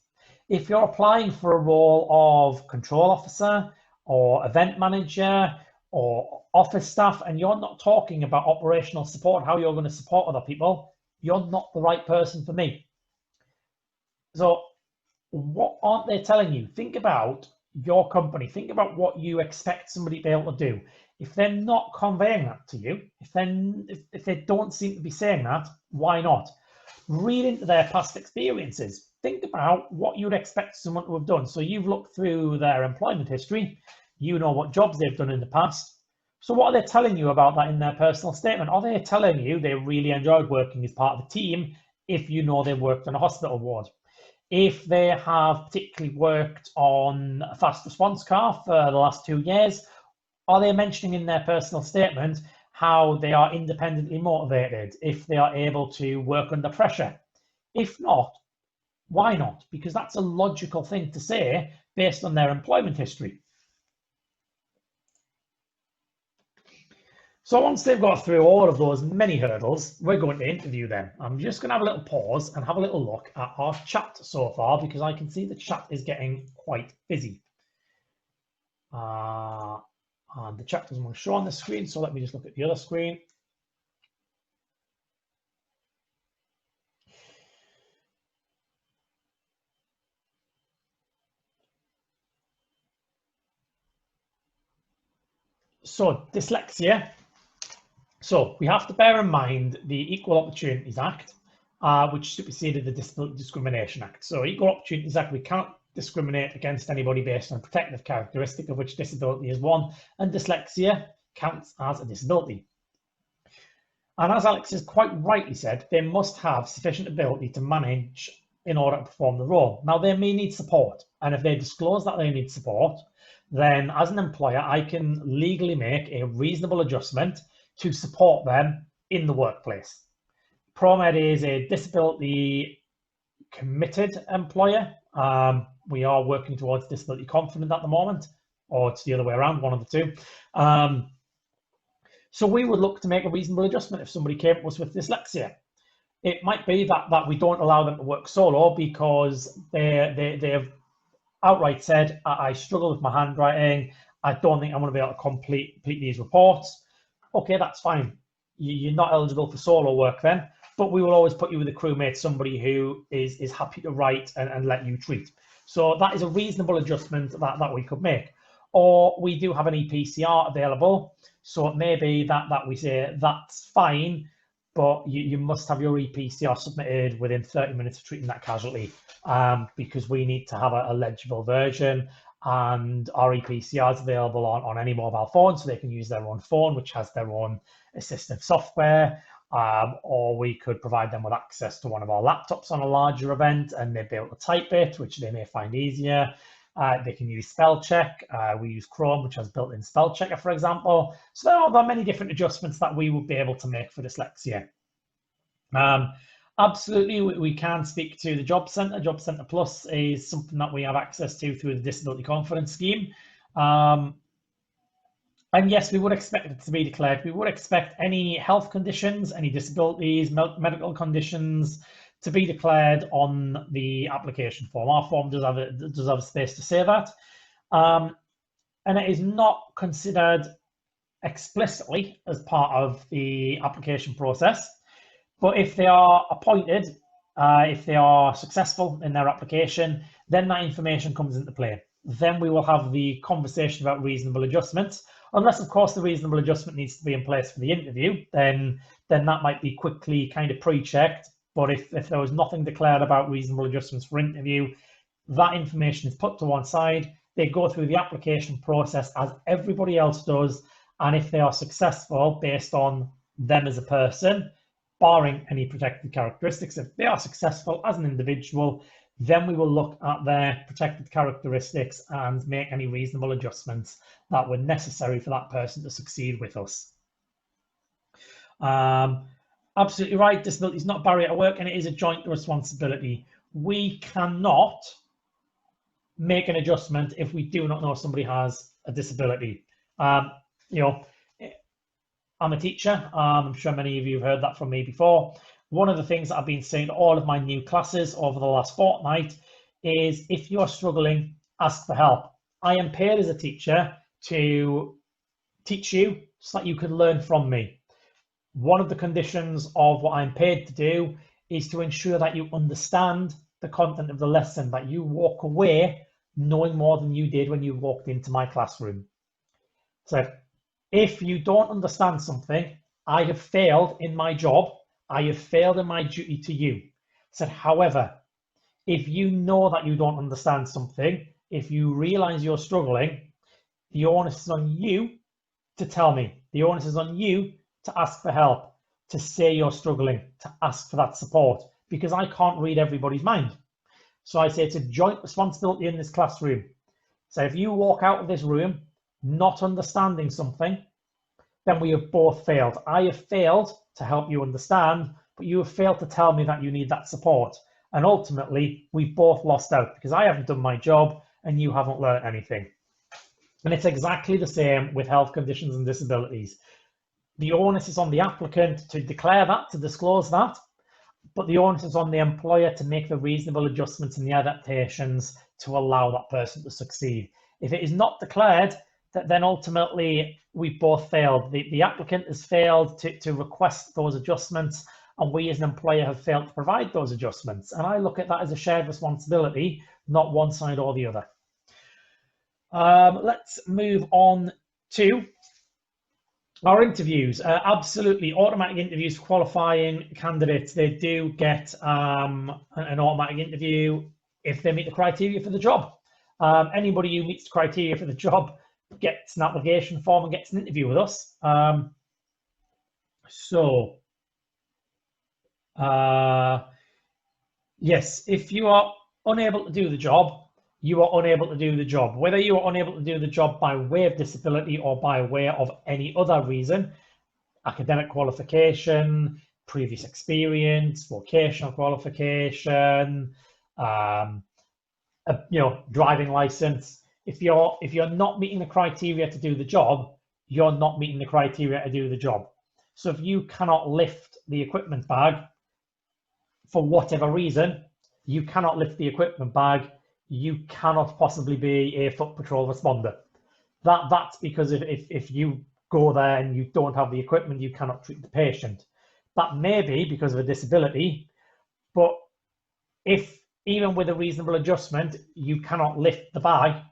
If you're applying for a role of control officer or event manager or office staff, and you're not talking about operational support, how you're going to support other people, you're not the right person for me. So what aren't they telling you? Think about your company. Think about what you expect somebody to be able to do. If they're not conveying that to you, if they don't seem to be saying that, why not? Read into their past experiences. Think about what you'd expect someone to have done. So you've looked through their employment history. You know what jobs they've done in the past. So what are they telling you about that in their personal statement? Are they telling you they really enjoyed working as part of the team if you know they've worked on a hospital ward? If they have particularly worked on a fast response car for the last 2 years, are they mentioning in their personal statement how they are independently motivated, if they are able to work under pressure? If not, why not? Because that's a logical thing to say based on their employment history. So once they've got through all of those many hurdles, we're going to interview them. I'm just going to have a little pause and have a little look at our chat so far, because I can see the chat is getting quite busy. And the chat doesn't want to show on the screen, so let me just look at the other screen. So dyslexia. So we have to bear in mind the Equal Opportunities Act, which superseded the Disability Discrimination Act. So Equal Opportunities Act, we can't discriminate against anybody based on a protective characteristic, of which disability is one, and dyslexia counts as a disability. And as Alex has quite rightly said, they must have sufficient ability to manage in order to perform the role. Now, they may need support, and if they disclose that they need support, then as an employer, I can legally make a reasonable adjustment to support them in the workplace. ProMed is a disability committed employer. We are working towards disability confident at the moment, or it's the other way around, one of the two. So we would look to make a reasonable adjustment if somebody came to us with dyslexia. It might be that we don't allow them to work solo because they've outright said, I struggle with my handwriting. I don't think I'm going to be able to complete these reports. Okay, that's fine. You're not eligible for solo work then, but we will always put you with a crewmate, somebody who is happy to write and let you treat. So that is a reasonable adjustment that we could make. Or we do have an EPCR available. So it may be that we say that's fine, but you must have your EPCR submitted within 30 minutes of treating that casualty, because we need to have a legible version. and our EPCR is available on any mobile phone, so they can use their own phone, which has their own assistive software, or we could provide them with access to one of our laptops on a larger event, and they'd be able to type it, which they may find easier. They can use spell check. We use Chrome, which has built-in spell checker, for example. So there are many different adjustments that we would be able to make for dyslexia. Absolutely, we can speak to the Job Centre. Job Centre Plus is something that we have access to through the Disability Confidence Scheme. And yes, we would expect it to be declared. We would expect any health conditions, any disabilities, medical conditions to be declared on the application form. Our form does have a space to say that. And it is not considered explicitly as part of the application process. But if they are appointed, if they are successful in their application, then that information comes into play. Then we will have the conversation about reasonable adjustments. Unless, of course, the reasonable adjustment needs to be in place for the interview, then that might be quickly kind of pre-checked. But if there was nothing declared about reasonable adjustments for interview, that information is put to one side. They go through the application process as everybody else does. And if they are successful based on them as a person, barring any protected characteristics, if they are successful as an individual, then we will look at their protected characteristics and make any reasonable adjustments that were necessary for that person to succeed with us. Absolutely right, disability is not a barrier to work, and it is a joint responsibility. We cannot make an adjustment if we do not know somebody has a disability. You know, I'm a teacher. I'm sure many of you have heard that from me before. One of the things that I've been saying to all of my new classes over the last fortnight is, if you are struggling, ask for help. I am paid as a teacher to teach you so that you can learn from me. One of the conditions of what I'm paid to do is to ensure that you understand the content of the lesson, that you walk away knowing more than you did when you walked into my classroom. So if you don't understand something, I have failed in my job. I have failed in my duty to you. Said, however, if you know that you don't understand something, if you realize you're struggling, the onus is on you to tell me. The onus is on you to ask for help, to say you're struggling, to ask for that support, because I can't read everybody's mind. So I say it's a joint responsibility in this classroom. So if you walk out of this room not understanding something, then we have both failed. I have failed to help you understand, but you have failed to tell me that you need that support. And ultimately, we've both lost out because I haven't done my job and you haven't learned anything. And it's exactly the same with health conditions and disabilities. The onus is on the applicant to declare that, to disclose that, but the onus is on the employer to make the reasonable adjustments and the adaptations to allow that person to succeed. If it is not declared, then ultimately we both failed. The applicant has failed to request those adjustments, and we as an employer have failed to provide those adjustments. And I look at that as a shared responsibility, not one side or the other. Let's move on to our interviews. Absolutely, automatic interviews for qualifying candidates. They do get an automatic interview if they meet the criteria for the job. Anybody who meets the criteria for the job gets an application form and gets an interview with us. Yes, if you are unable to do the job, you are unable to do the job. Whether you are unable to do the job by way of disability or by way of any other reason, academic qualification, previous experience, vocational qualification, driving license. If you're not meeting the criteria to do the job, you're not meeting the criteria to do the job. So if you cannot lift the equipment bag for whatever reason, you cannot lift the equipment bag, you cannot possibly be a foot patrol responder. That's because if you go there and you don't have the equipment, you cannot treat the patient. That may be because of a disability, but if even with a reasonable adjustment, you cannot lift the bag,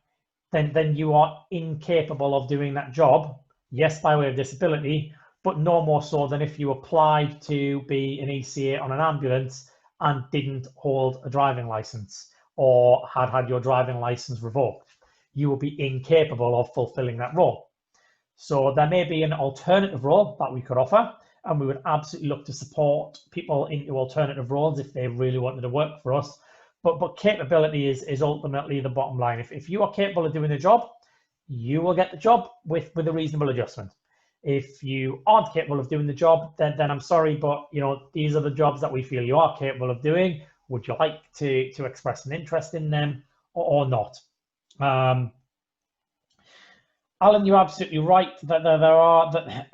then you are incapable of doing that job. Yes, by way of disability, but no more so than if you applied to be an ECA on an ambulance and didn't hold a driving license or had your driving license revoked. you will be incapable of fulfilling that role. So there may be an alternative role that we could offer, and we would absolutely look to support people into alternative roles if they really wanted to work for us. But capability is ultimately the bottom line. If you are capable of doing the job, you will get the job with a reasonable adjustment. If you aren't capable of doing the job, then I'm sorry, but these are the jobs that we feel you are capable of doing. Would you like to express an interest in them or not? Alan, you're absolutely right that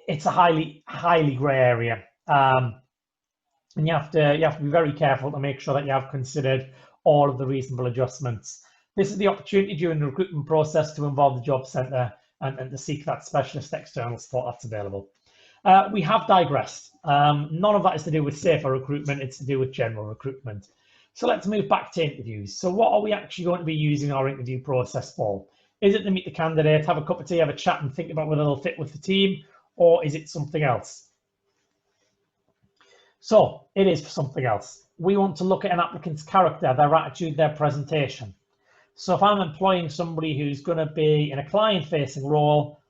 it's a highly grey area, and you have to be very careful to make sure that you have considered all of the reasonable adjustments. This is the opportunity during the recruitment process to involve the job centre and to seek that specialist external support that's available. We have digressed. None of that is to do with safer recruitment, it's to do with general recruitment. So let's move back to interviews. So what are we actually going to be using our interview process for? Is it to meet the candidate, have a cup of tea, have a chat and think about whether they'll fit with the team, or is it something else? So it is something else. We want to look at an applicant's character, their attitude, their presentation. So if I'm employing somebody who's going to be in a client-facing role,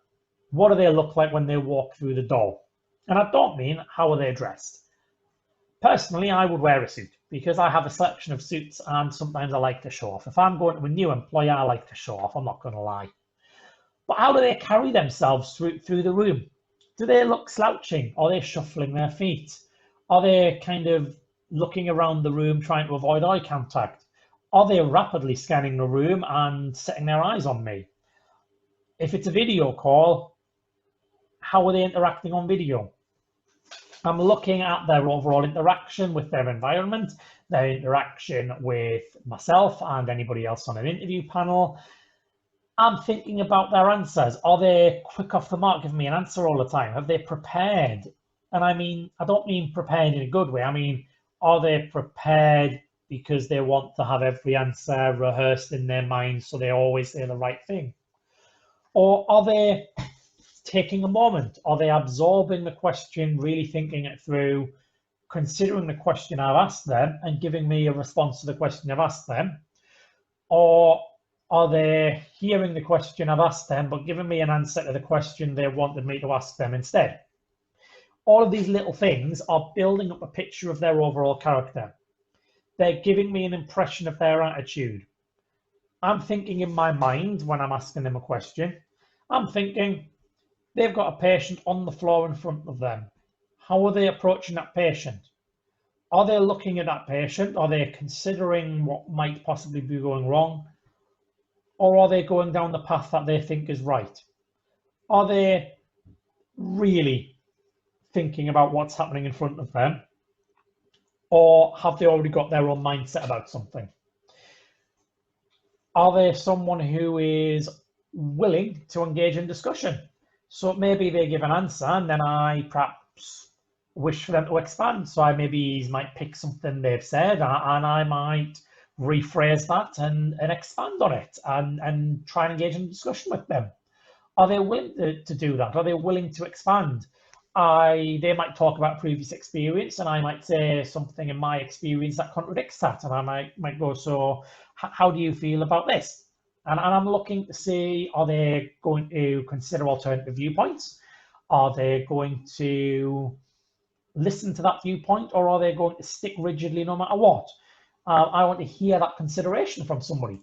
what do they look like when they walk through the door? And I don't mean how are they dressed. Personally, I would wear a suit because I have a selection of suits and sometimes I like to show off. If I'm going to a new employer, I like to show off, I'm not going to lie. But how do they carry themselves through the room? Do they look slouching? Are they shuffling their feet? Are they kind of looking around the room trying to avoid eye contact? Are they rapidly scanning the room and setting their eyes on me? If it's a video call, how are they interacting on video? I'm looking at their overall interaction with their environment, their interaction with myself and anybody else on an interview panel. I'm thinking about their answers. Are they quick off the mark, giving me an answer all the time? Have they prepared? And I don't mean prepared in a good way. I mean, are they prepared because they want to have every answer rehearsed in their mind so they always say the right thing? Or are they taking a moment? Are they absorbing the question, really thinking it through, considering the question I've asked them and giving me a response to the question I've asked them? Or are they hearing the question I've asked them but giving me an answer to the question they wanted me to ask them instead? All of these little things are building up a picture of their overall character. They're giving me an impression of their attitude. I'm thinking in my mind when I'm asking them a question, I'm thinking they've got a patient on the floor in front of them. How are they approaching that patient? Are they looking at that patient? Are they considering what might possibly be going wrong? Or are they going down the path that they think is right? Are they really thinking about what's happening in front of them? Or have they already got their own mindset about something? Are they someone who is willing to engage in discussion? So maybe they give an answer and then I perhaps wish for them to expand. So I maybe might pick something they've said and I might rephrase that and expand on it and try and engage in discussion with them. Are they willing to do that? Are they willing to expand? They might talk about previous experience and I might say something in my experience that contradicts that. And I might go, so how do you feel about this? And I'm looking to see, are they going to consider alternative viewpoints? Are they going to listen to that viewpoint or are they going to stick rigidly no matter what? I want to hear that consideration from somebody.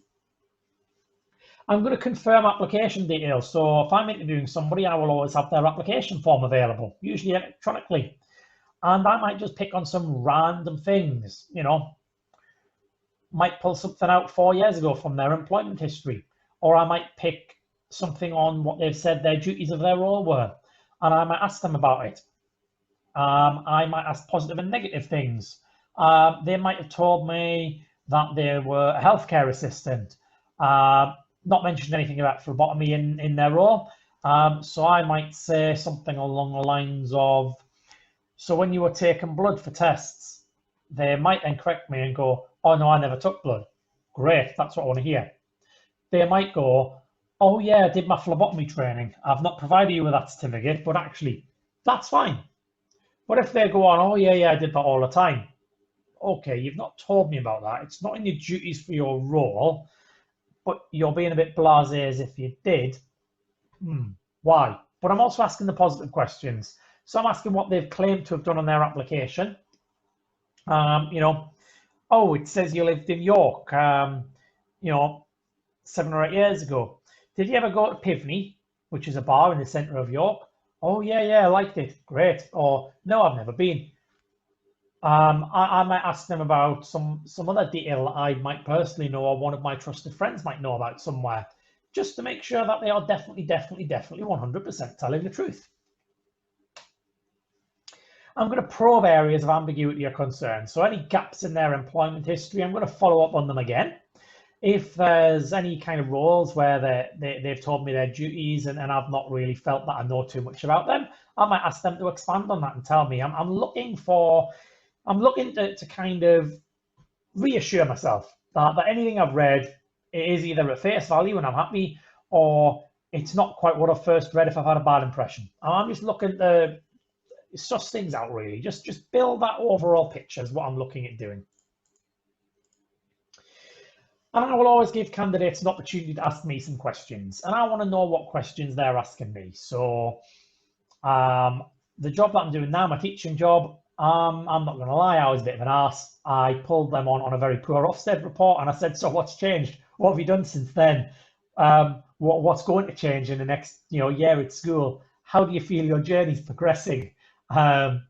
I'm going to confirm application details. So if I'm interviewing somebody, I will always have their application form available, usually electronically. And I might just pick on some random things, might pull something out 4 years ago from their employment history, or I might pick something on what they've said their duties of their role were, and I might ask them about it. I might ask positive and negative things. They might have told me that they were a healthcare assistant, not mentioned anything about phlebotomy in their role. So I might say something along the lines of, so when you were taking blood for tests, they might then correct me and go, oh no, I never took blood. Great, that's what I want to hear. They might go, oh yeah, I did my phlebotomy training. I've not provided you with that certificate, but actually, that's fine. But if they go on, oh yeah, I did that all the time. Okay, you've not told me about that. It's not in your duties for your role, but you're being a bit blasé as if you did. Why? But I'm also asking the positive questions. So I'm asking what they've claimed to have done on their application. You know, oh, it says you lived in York, you know, 7 or 8 years ago. Did you ever go to Pivney, which is a bar in the centre of York? Oh, yeah, I liked it. Great. Or, no, I've never been. I might ask them about some other detail I might personally know, or one of my trusted friends might know about somewhere, just to make sure that they are definitely 100% telling the truth. I'm going to probe areas of ambiguity or concern. So any gaps in their employment history, I'm going to follow up on them again. If there's any kind of roles where they've told me their duties and I've not really felt that I know too much about them, I might ask them to expand on that and tell me. I'm looking to kind of reassure myself that anything I've read is either at face value and I'm happy, or it's not quite what I first read if I've had a bad impression. I'm just looking to suss things out, really. Just build that overall picture is what I'm looking at doing. And I will always give candidates an opportunity to ask me some questions, and I want to know what questions they're asking me. So the job that I'm doing now, my teaching job, I'm not going to lie, I was a bit of an arse. I pulled them on a very poor Ofsted report, and I said, so what's changed? What have you done since then? What's going to change in the next year at school? How do you feel your journey's progressing? I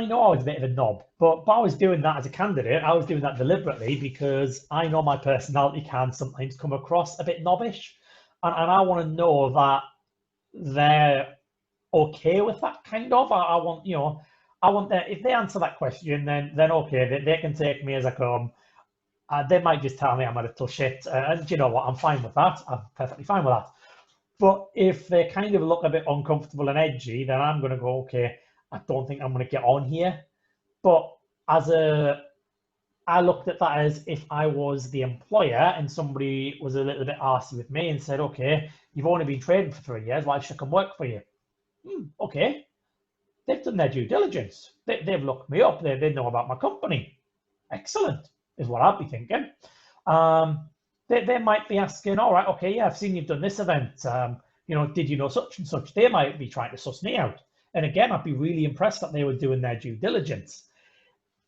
know I was a bit of a knob, but I was doing that as a candidate. I was doing that deliberately because I know my personality can sometimes come across a bit knobbish, and I want to know that they're okay with that kind of. I want that if they answer that question, then okay, they can take me as I come. They might just tell me I'm a little shit, and you know what? I'm fine with that. I'm perfectly fine with that. But if they kind of look a bit uncomfortable and edgy, then I'm going to go, okay, I don't think I'm going to get on here. But I looked at that as if I was the employer and somebody was a little bit arsey with me and said, okay, you've only been trading for 3 years, why should I come work for you? Okay, they've done their due diligence. They've looked me up. They know about my company. Excellent, is what I'd be thinking. They might be asking, all right, okay, yeah, I've seen you've done this event. Did you know such and such? They might be trying to suss me out. And again, I'd be really impressed that they were doing their due diligence.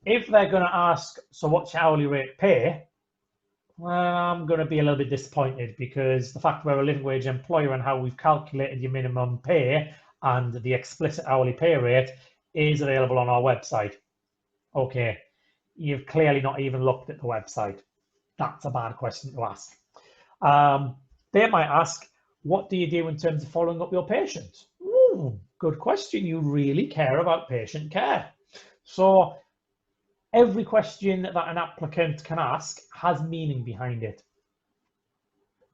If they're going to ask, so what's your hourly rate pay? Well, I'm going to be a little bit disappointed, because the fact we're a living wage employer and how we've calculated your minimum pay and the explicit hourly pay rate is available on our website. Okay, you've clearly not even looked at the website. That's a bad question to ask. They might ask, what do you do in terms of following up your patients? Good question. You really care about patient care. So every question that an applicant can ask has meaning behind it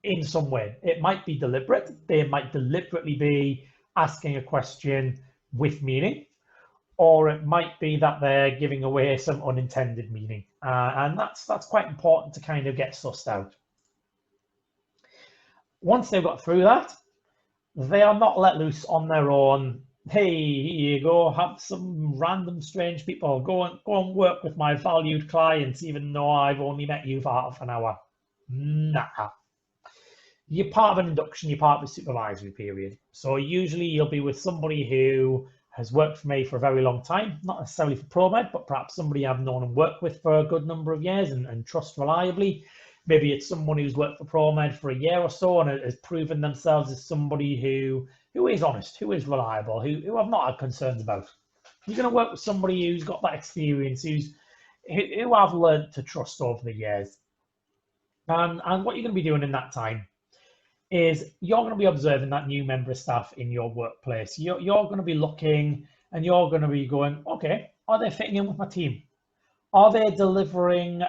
in some way. It might be deliberate. They might deliberately be asking a question with meaning, or it might be that they're giving away some unintended meaning. And that's quite important to kind of get sussed out. Once they've got through that, they are not let loose on their own. Hey, here you go, have some random strange people, go and work with my valued clients, even though I've only met you for half an hour. Nah. You're part of an induction, you're part of a supervisory period. So usually you'll be with somebody who has worked for me for a very long time, not necessarily for ProMed, but perhaps somebody I've known and worked with for a good number of years and trust reliably. Maybe it's someone who's worked for ProMed for a year or so and has proven themselves as somebody who is honest, who is reliable, who I've not had concerns about. You're going to work with somebody who's got that experience, who I've learned to trust over the years. And what you're going to be doing in that time is you're going to be observing that new member of staff in your workplace. You're going to be looking and you're going to be going, okay, are they fitting in with my team? Are they delivering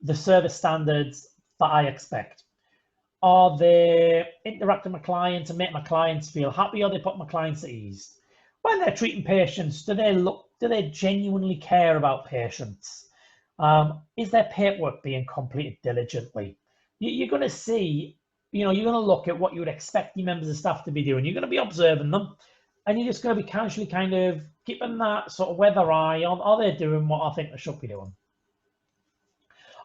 the service standards that I expect? Are they interacting with clients and make my clients feel happy? Or they put my clients at ease? When they're treating patients, do they genuinely care about patients? Is their paperwork being completed diligently? You're going to see, you're going to look at what you would expect your members of staff to be doing. You're going to be observing them, and you're just going to be casually kind of keeping that sort of weather eye on, are they doing what I think they should be doing?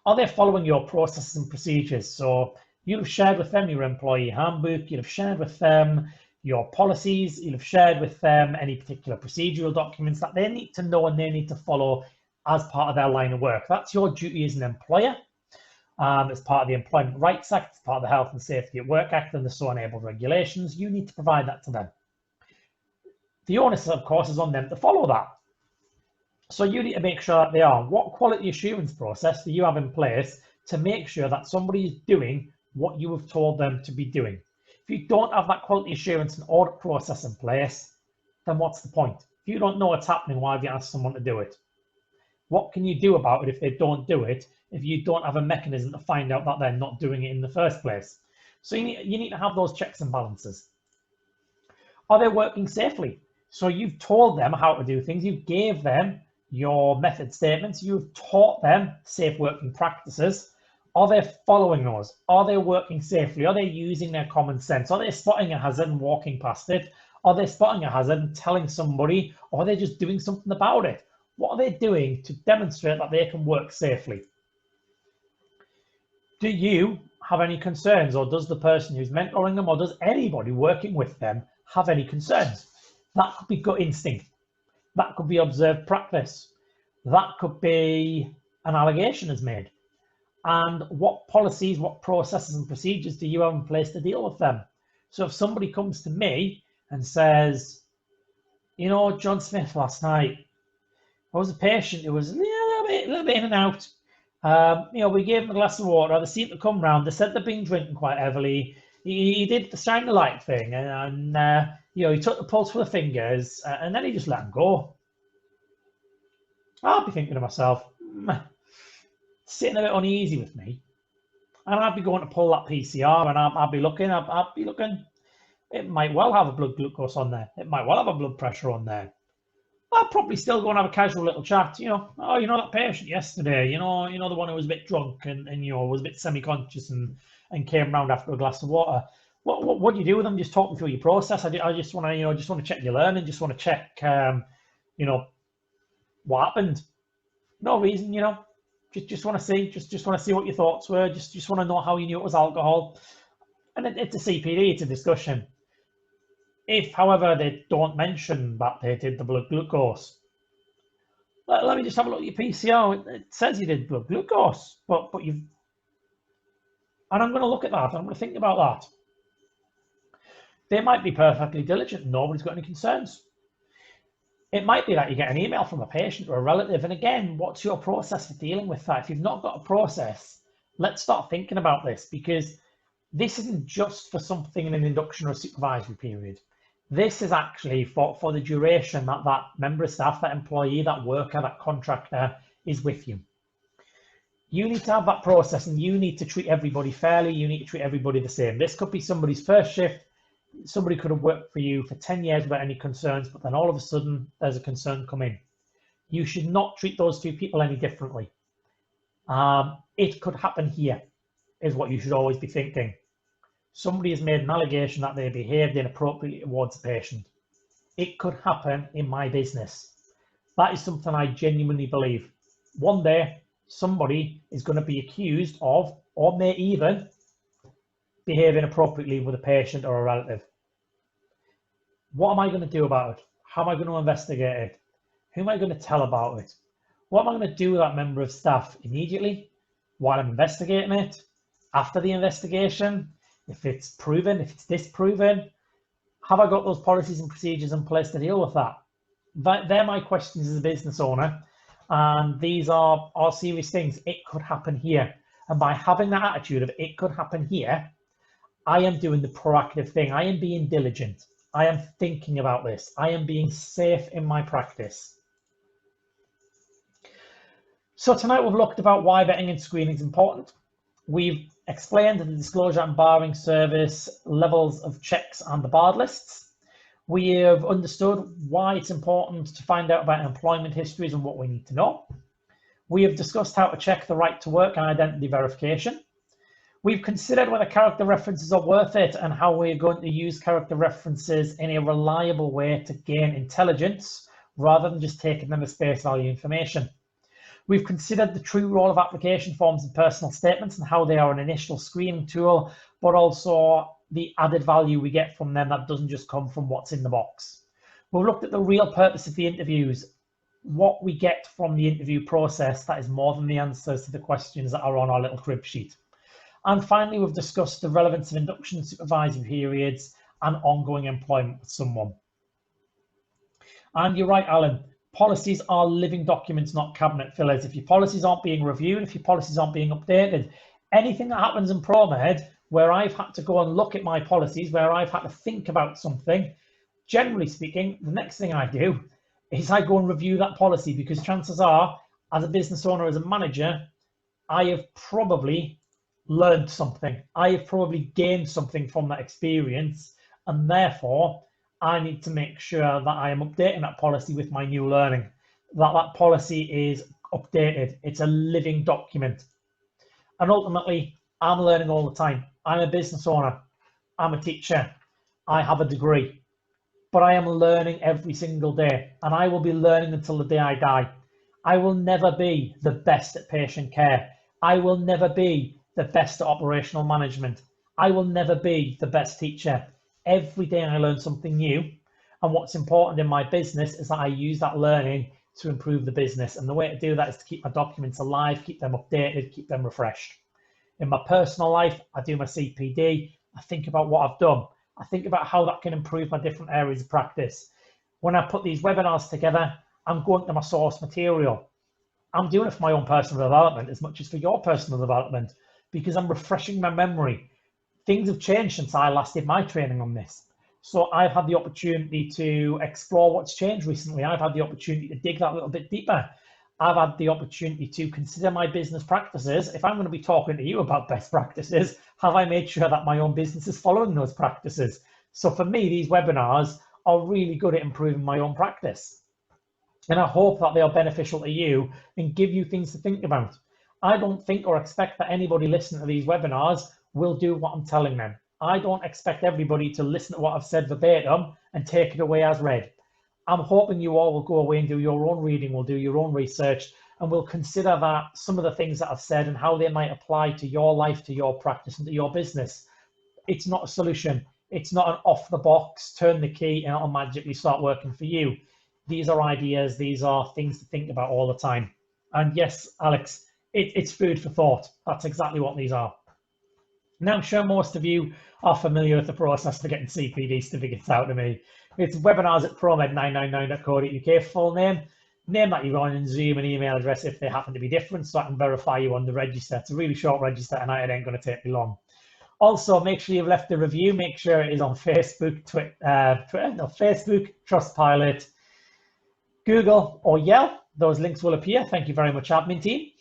Are they following your processes and procedures? So you'll have shared with them your employee handbook, you'll have shared with them your policies, you'll have shared with them any particular procedural documents that they need to know and they need to follow as part of their line of work. That's your duty as an employer. As part of the Employment Rights Act, as part of the Health and Safety at Work Act and the so enabled regulations, you need to provide that to them. The onus, of course, is on them to follow that. So you need to make sure that they are. What quality assurance process do you have in place to make sure that somebody is doing what you have told them to be doing? If you don't have that quality assurance and audit process in place, then what's the point? If you don't know what's happening, why have you asked someone to do it? What can you do about it if they don't do it, if you don't have a mechanism to find out that they're not doing it in the first place? So you need to have those checks and balances. Are they working safely? So you've told them how to do things, you gave them your method statements, you've taught them safe working practices. Are they following those? Are they working safely? Are they using their common sense? Are they spotting a hazard and walking past it? Are they spotting a hazard and telling somebody, or are they just doing something about it? What are they doing to demonstrate that they can work safely? Do you have any concerns, or does the person who's mentoring them, or does anybody working with them have any concerns? That could be gut instinct. That could be observed practice. That could be an allegation is made. And what policies, what processes and procedures do you have in place to deal with them? So if somebody comes to me and says, you know, John Smith, last night, I was a patient who was a little bit in and out. You know, we gave him a glass of water. They seemed to come round. They said they've been drinking quite heavily. He did the shine the light thing, and you know, he took the pulse with the fingers, and then he just let him go. I'll be thinking to myself, sitting a bit uneasy with me, and I'd be going to pull that PCR, and I'd be looking. It might well have a blood glucose on there. It might well have a blood pressure on there. I'll probably still go and have a casual little chat, you know, oh, you know, that patient yesterday, you know, the one who was a bit drunk and you know, was a bit semi-conscious and came round after a glass of water. What do you do with them? Just talk me through your process. I just want to, you know, just want to check your learning, just want to check, you know, what happened. No reason, you know, just want to see, just want to see what your thoughts were. Just want to know how you knew it was alcohol. And it's a CPD, it's a discussion. If, however, they don't mention that they did the blood glucose, let me just have a look at your PCR. It says you did blood glucose, but you've, and I'm going to look at that. I'm going to think about that. They might be perfectly diligent. Nobody's got any concerns. It might be that you get an email from a patient or a relative. And again, what's your process for dealing with that? If you've not got a process, let's start thinking about this, because this isn't just for something in an induction or a supervisory period. This is actually for the duration that that member of staff, that employee, that worker, that contractor is with you. You need to have that process, and you need to treat everybody fairly. You need to treat everybody the same. This could be somebody's first shift. Somebody could have worked for you for 10 years without any concerns, but then all of a sudden there's a concern come in. You should not treat those two people any differently. It could happen here, is what you should always be thinking. Somebody has made an allegation that they behaved inappropriately towards a patient. It could happen in my business. That is something I genuinely believe. One day, somebody is going to be accused of, or may even behave inappropriately with a patient or a relative. What am I going to do about it? How am I going to investigate it? Who am I going to tell about it? What am I going to do with that member of staff immediately, while I'm investigating it, after the investigation? If it's proven, if it's disproven, have I got those policies and procedures in place to deal with that? They're my questions as a business owner, and these are serious things. It could happen here, and by having that attitude of it could happen here, I am doing the proactive thing. I am being diligent. I am thinking about this. I am being safe in my practice. So tonight we've looked about why vetting and screening is important. We've explained the disclosure and barring service levels of checks and the barred lists. We have understood why it's important to find out about employment histories and what we need to know. We have discussed how to check the right to work and identity verification. We've considered whether character references are worth it and how we're going to use character references in a reliable way to gain intelligence rather than just taking them as face value information. We've considered the true role of application forms and personal statements and how they are an initial screening tool, but also the added value we get from them that doesn't just come from what's in the box. We've looked at the real purpose of the interviews, what we get from the interview process that is more than the answers to the questions that are on our little crib sheet. And finally, we've discussed the relevance of induction, supervisory periods, and ongoing employment with someone. And you're right, Alan, policies are living documents, not cabinet fillers. If your policies aren't being reviewed, if your policies aren't being updated, anything that happens in ProMed where I've had to go and look at my policies, where I've had to think about something, generally speaking, the next thing I do is I go and review that policy, because chances are, as a business owner, as a manager, I have probably learned something. I have probably gained something from that experience, and therefore I need to make sure that I am updating that policy with my new learning, that policy is updated. It's a living document. And ultimately, I'm learning all the time. I'm a business owner. I'm a teacher. I have a degree, but I am learning every single day, and I will be learning until the day I die. I will never be the best at patient care. I will never be the best at operational management. I will never be the best teacher. Every day I learn something new. And what's important in my business is that I use that learning to improve the business. And the way to do that is to keep my documents alive, keep them updated, keep them refreshed. In my personal life, I do my CPD. I think about what I've done. I think about how that can improve my different areas of practice. When I put these webinars together, I'm going to my source material. I'm doing it for my own personal development as much as for your personal development, because I'm refreshing my memory. Things have changed since I last did my training on this. So I've had the opportunity to explore what's changed recently. I've had the opportunity to dig that little bit deeper. I've had the opportunity to consider my business practices. If I'm going to be talking to you about best practices, have I made sure that my own business is following those practices? So for me, these webinars are really good at improving my own practice. And I hope that they are beneficial to you and give you things to think about. I don't think or expect that anybody listening to these webinars will do what I'm telling them. I don't expect everybody to listen to what I've said verbatim and take it away as read. I'm hoping you all will go away and do your own reading, will do your own research, and will consider that some of the things that I've said and how they might apply to your life, to your practice, and to your business. It's not a solution. It's not an off the box, turn the key, and it'll magically start working for you. These are ideas. These are things to think about all the time. And yes, Alex, it's food for thought. That's exactly what these are. Now, I'm sure most of you are familiar with the process for getting CPD certificates out to me. It's webinars@promed999.co.uk, full name that you're on, and Zoom and email address if they happen to be different, so I can verify you on the register. It's a really short register, and it ain't going to take me long. Also, make sure you've left a review. Make sure it is on Facebook, Facebook, Trustpilot, Google, or Yelp. Those links will appear. Thank you very much, admin team.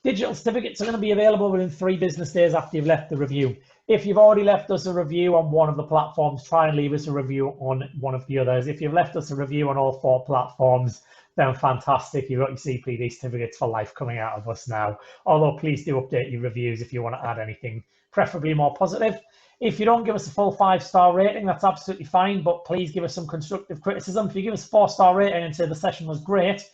Digital certificates are going to be available within 3 business days after you've left the review. If you've already left us a review on one of the platforms, try and leave us a review on one of the others. If you've left us a review on all 4 platforms, then fantastic. You've got your CPD certificates for life coming out of us now. Although please do update your reviews if you want to add anything, preferably more positive. If you don't give us a full 5-star rating, that's absolutely fine, but please give us some constructive criticism. If you give us a 4-star rating and say the session was great,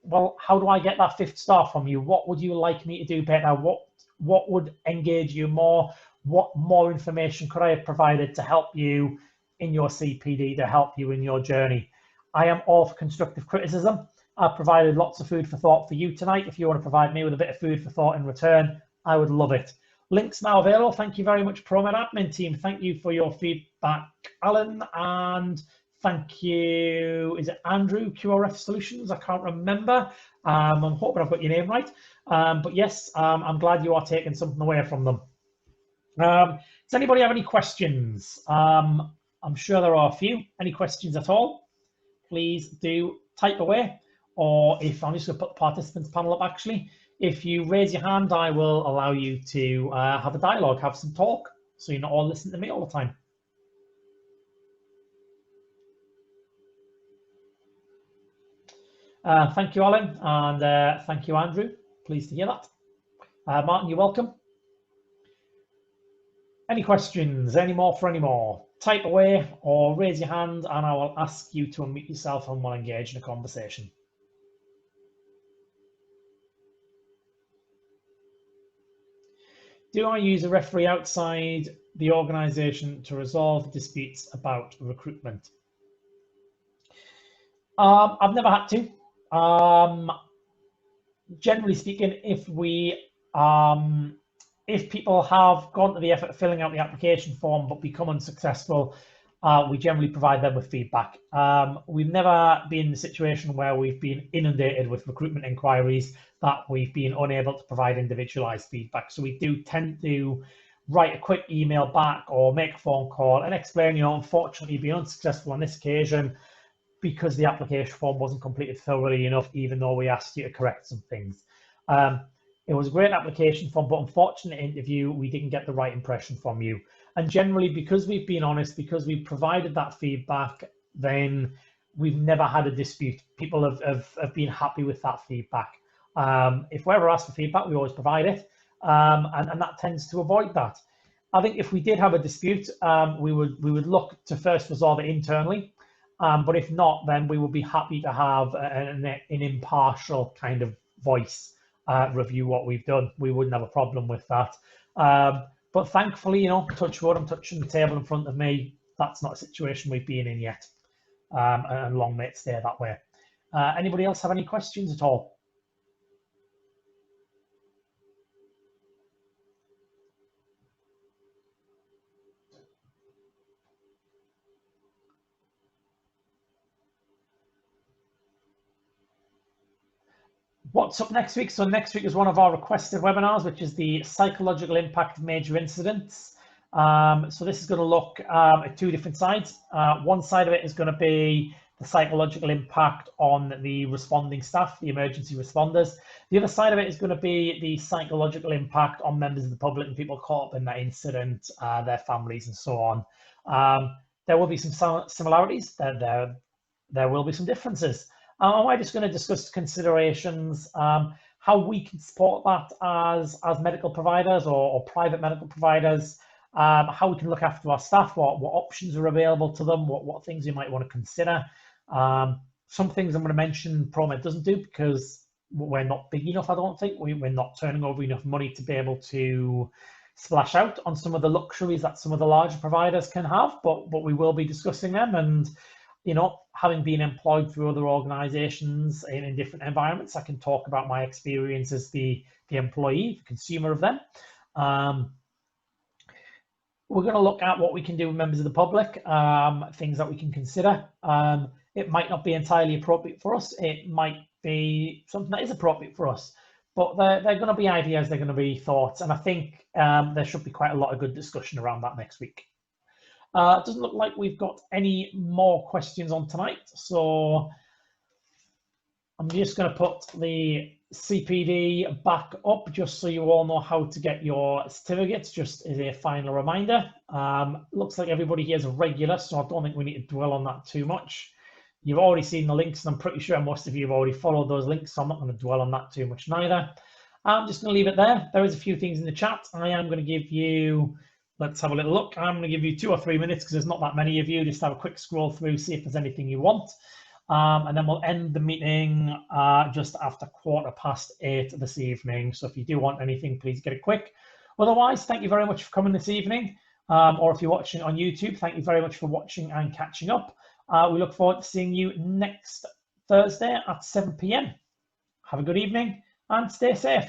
well, how do I get that 5th star from you? What would you like me to do better? What would engage you more? What more information could I have provided to help you in your CPD, to help you in your journey? I am all for constructive criticism. I've provided lots of food for thought for you tonight. If you want to provide me with a bit of food for thought in return, I would love it. Links now available. Thank you very much, ProMed admin team. Thank you for your feedback, Alan, and thank you. Is it Andrew, QRF Solutions? I can't remember. I'm hoping I've got your name right. But yes, I'm glad you are taking something away from them. Does anybody have any questions? I'm sure there are a few. Any questions at all? Please do type away. Or if I'm just going to put the participants panel up, actually. If you raise your hand, I will allow you to have a dialogue, have some talk, so you're not all listening to me all the time. Thank you, Alan, and thank you, Andrew. Pleased to hear that. Martin, you're welcome. Any questions? Any more? Type away or raise your hand, and I will ask you to unmute yourself and we'll engage in a conversation. Do I use a referee outside the organisation to resolve disputes about recruitment? I've never had to. Generally speaking, if people have gone to the effort of filling out the application form but become unsuccessful, we generally provide them with feedback. We've never been in a situation where we've been inundated with recruitment inquiries that we've been unable to provide individualized feedback. So we do tend to write a quick email back or make a phone call and explain, unfortunately, you've been unsuccessful on this occasion because the application form wasn't completed thoroughly enough, even though we asked you to correct some things. It was a great application form, but unfortunately, interview, we didn't get the right impression from you. And generally, because we've been honest, because we've provided that feedback, then we've never had a dispute. People have been happy with that feedback. If we're ever asked for feedback, we always provide it, and that tends to avoid that. I think if we did have a dispute, we would look to first resolve it internally. But if not, then we would be happy to have an impartial kind of voice review what we've done. We wouldn't have a problem with that. But thankfully, touch wood, I'm touching the table in front of me. That's not a situation we've been in yet. And long may it stay that way. Anybody else have any questions at all? What's up next week? So next week is one of our requested webinars, which is the psychological impact of major incidents. So this is going to look at two different sides. One side of it is going to be the psychological impact on the responding staff, the emergency responders. The other side of it is going to be the psychological impact on members of the public and people caught up in that incident, their families and so on. There will be some similarities, there will be some differences. We're just going to discuss considerations, how we can support that as medical providers or private medical providers, how we can look after our staff, what options are available to them, what things you might want to consider. Some things I'm going to mention ProMed doesn't do because we're not big enough, I don't think. We're not turning over enough money to be able to splash out on some of the luxuries that some of the larger providers can have, but we will be discussing them. And having been employed through other organizations in different environments, I can talk about my experience as the employee, the consumer of them. We're going to look at what we can do with members of the public, things that we can consider. It might not be entirely appropriate for us. It might be something that is appropriate for us, but they're going to be ideas, they're going to be thoughts. And I think there should be quite a lot of good discussion around that next week. It doesn't look like we've got any more questions on tonight, so I'm just going to put the CPD back up just so you all know how to get your certificates, just as a final reminder. Looks like everybody here is a regular, so I don't think we need to dwell on that too much. You've already seen the links, and I'm pretty sure most of you have already followed those links, so I'm not going to dwell on that too much neither. I'm just going to leave it there. There is a few things in the chat. I am going to give you... Let's have a little look. I'm going to give you 2 or 3 minutes because there's not that many of you. Just have a quick scroll through, see if there's anything you want. And then we'll end the meeting just after 8:15 this evening. So if you do want anything, please get it quick. Otherwise, thank you very much for coming this evening. Or if you're watching on YouTube, thank you very much for watching and catching up. We look forward to seeing you next Thursday at 7 p.m. Have a good evening and stay safe.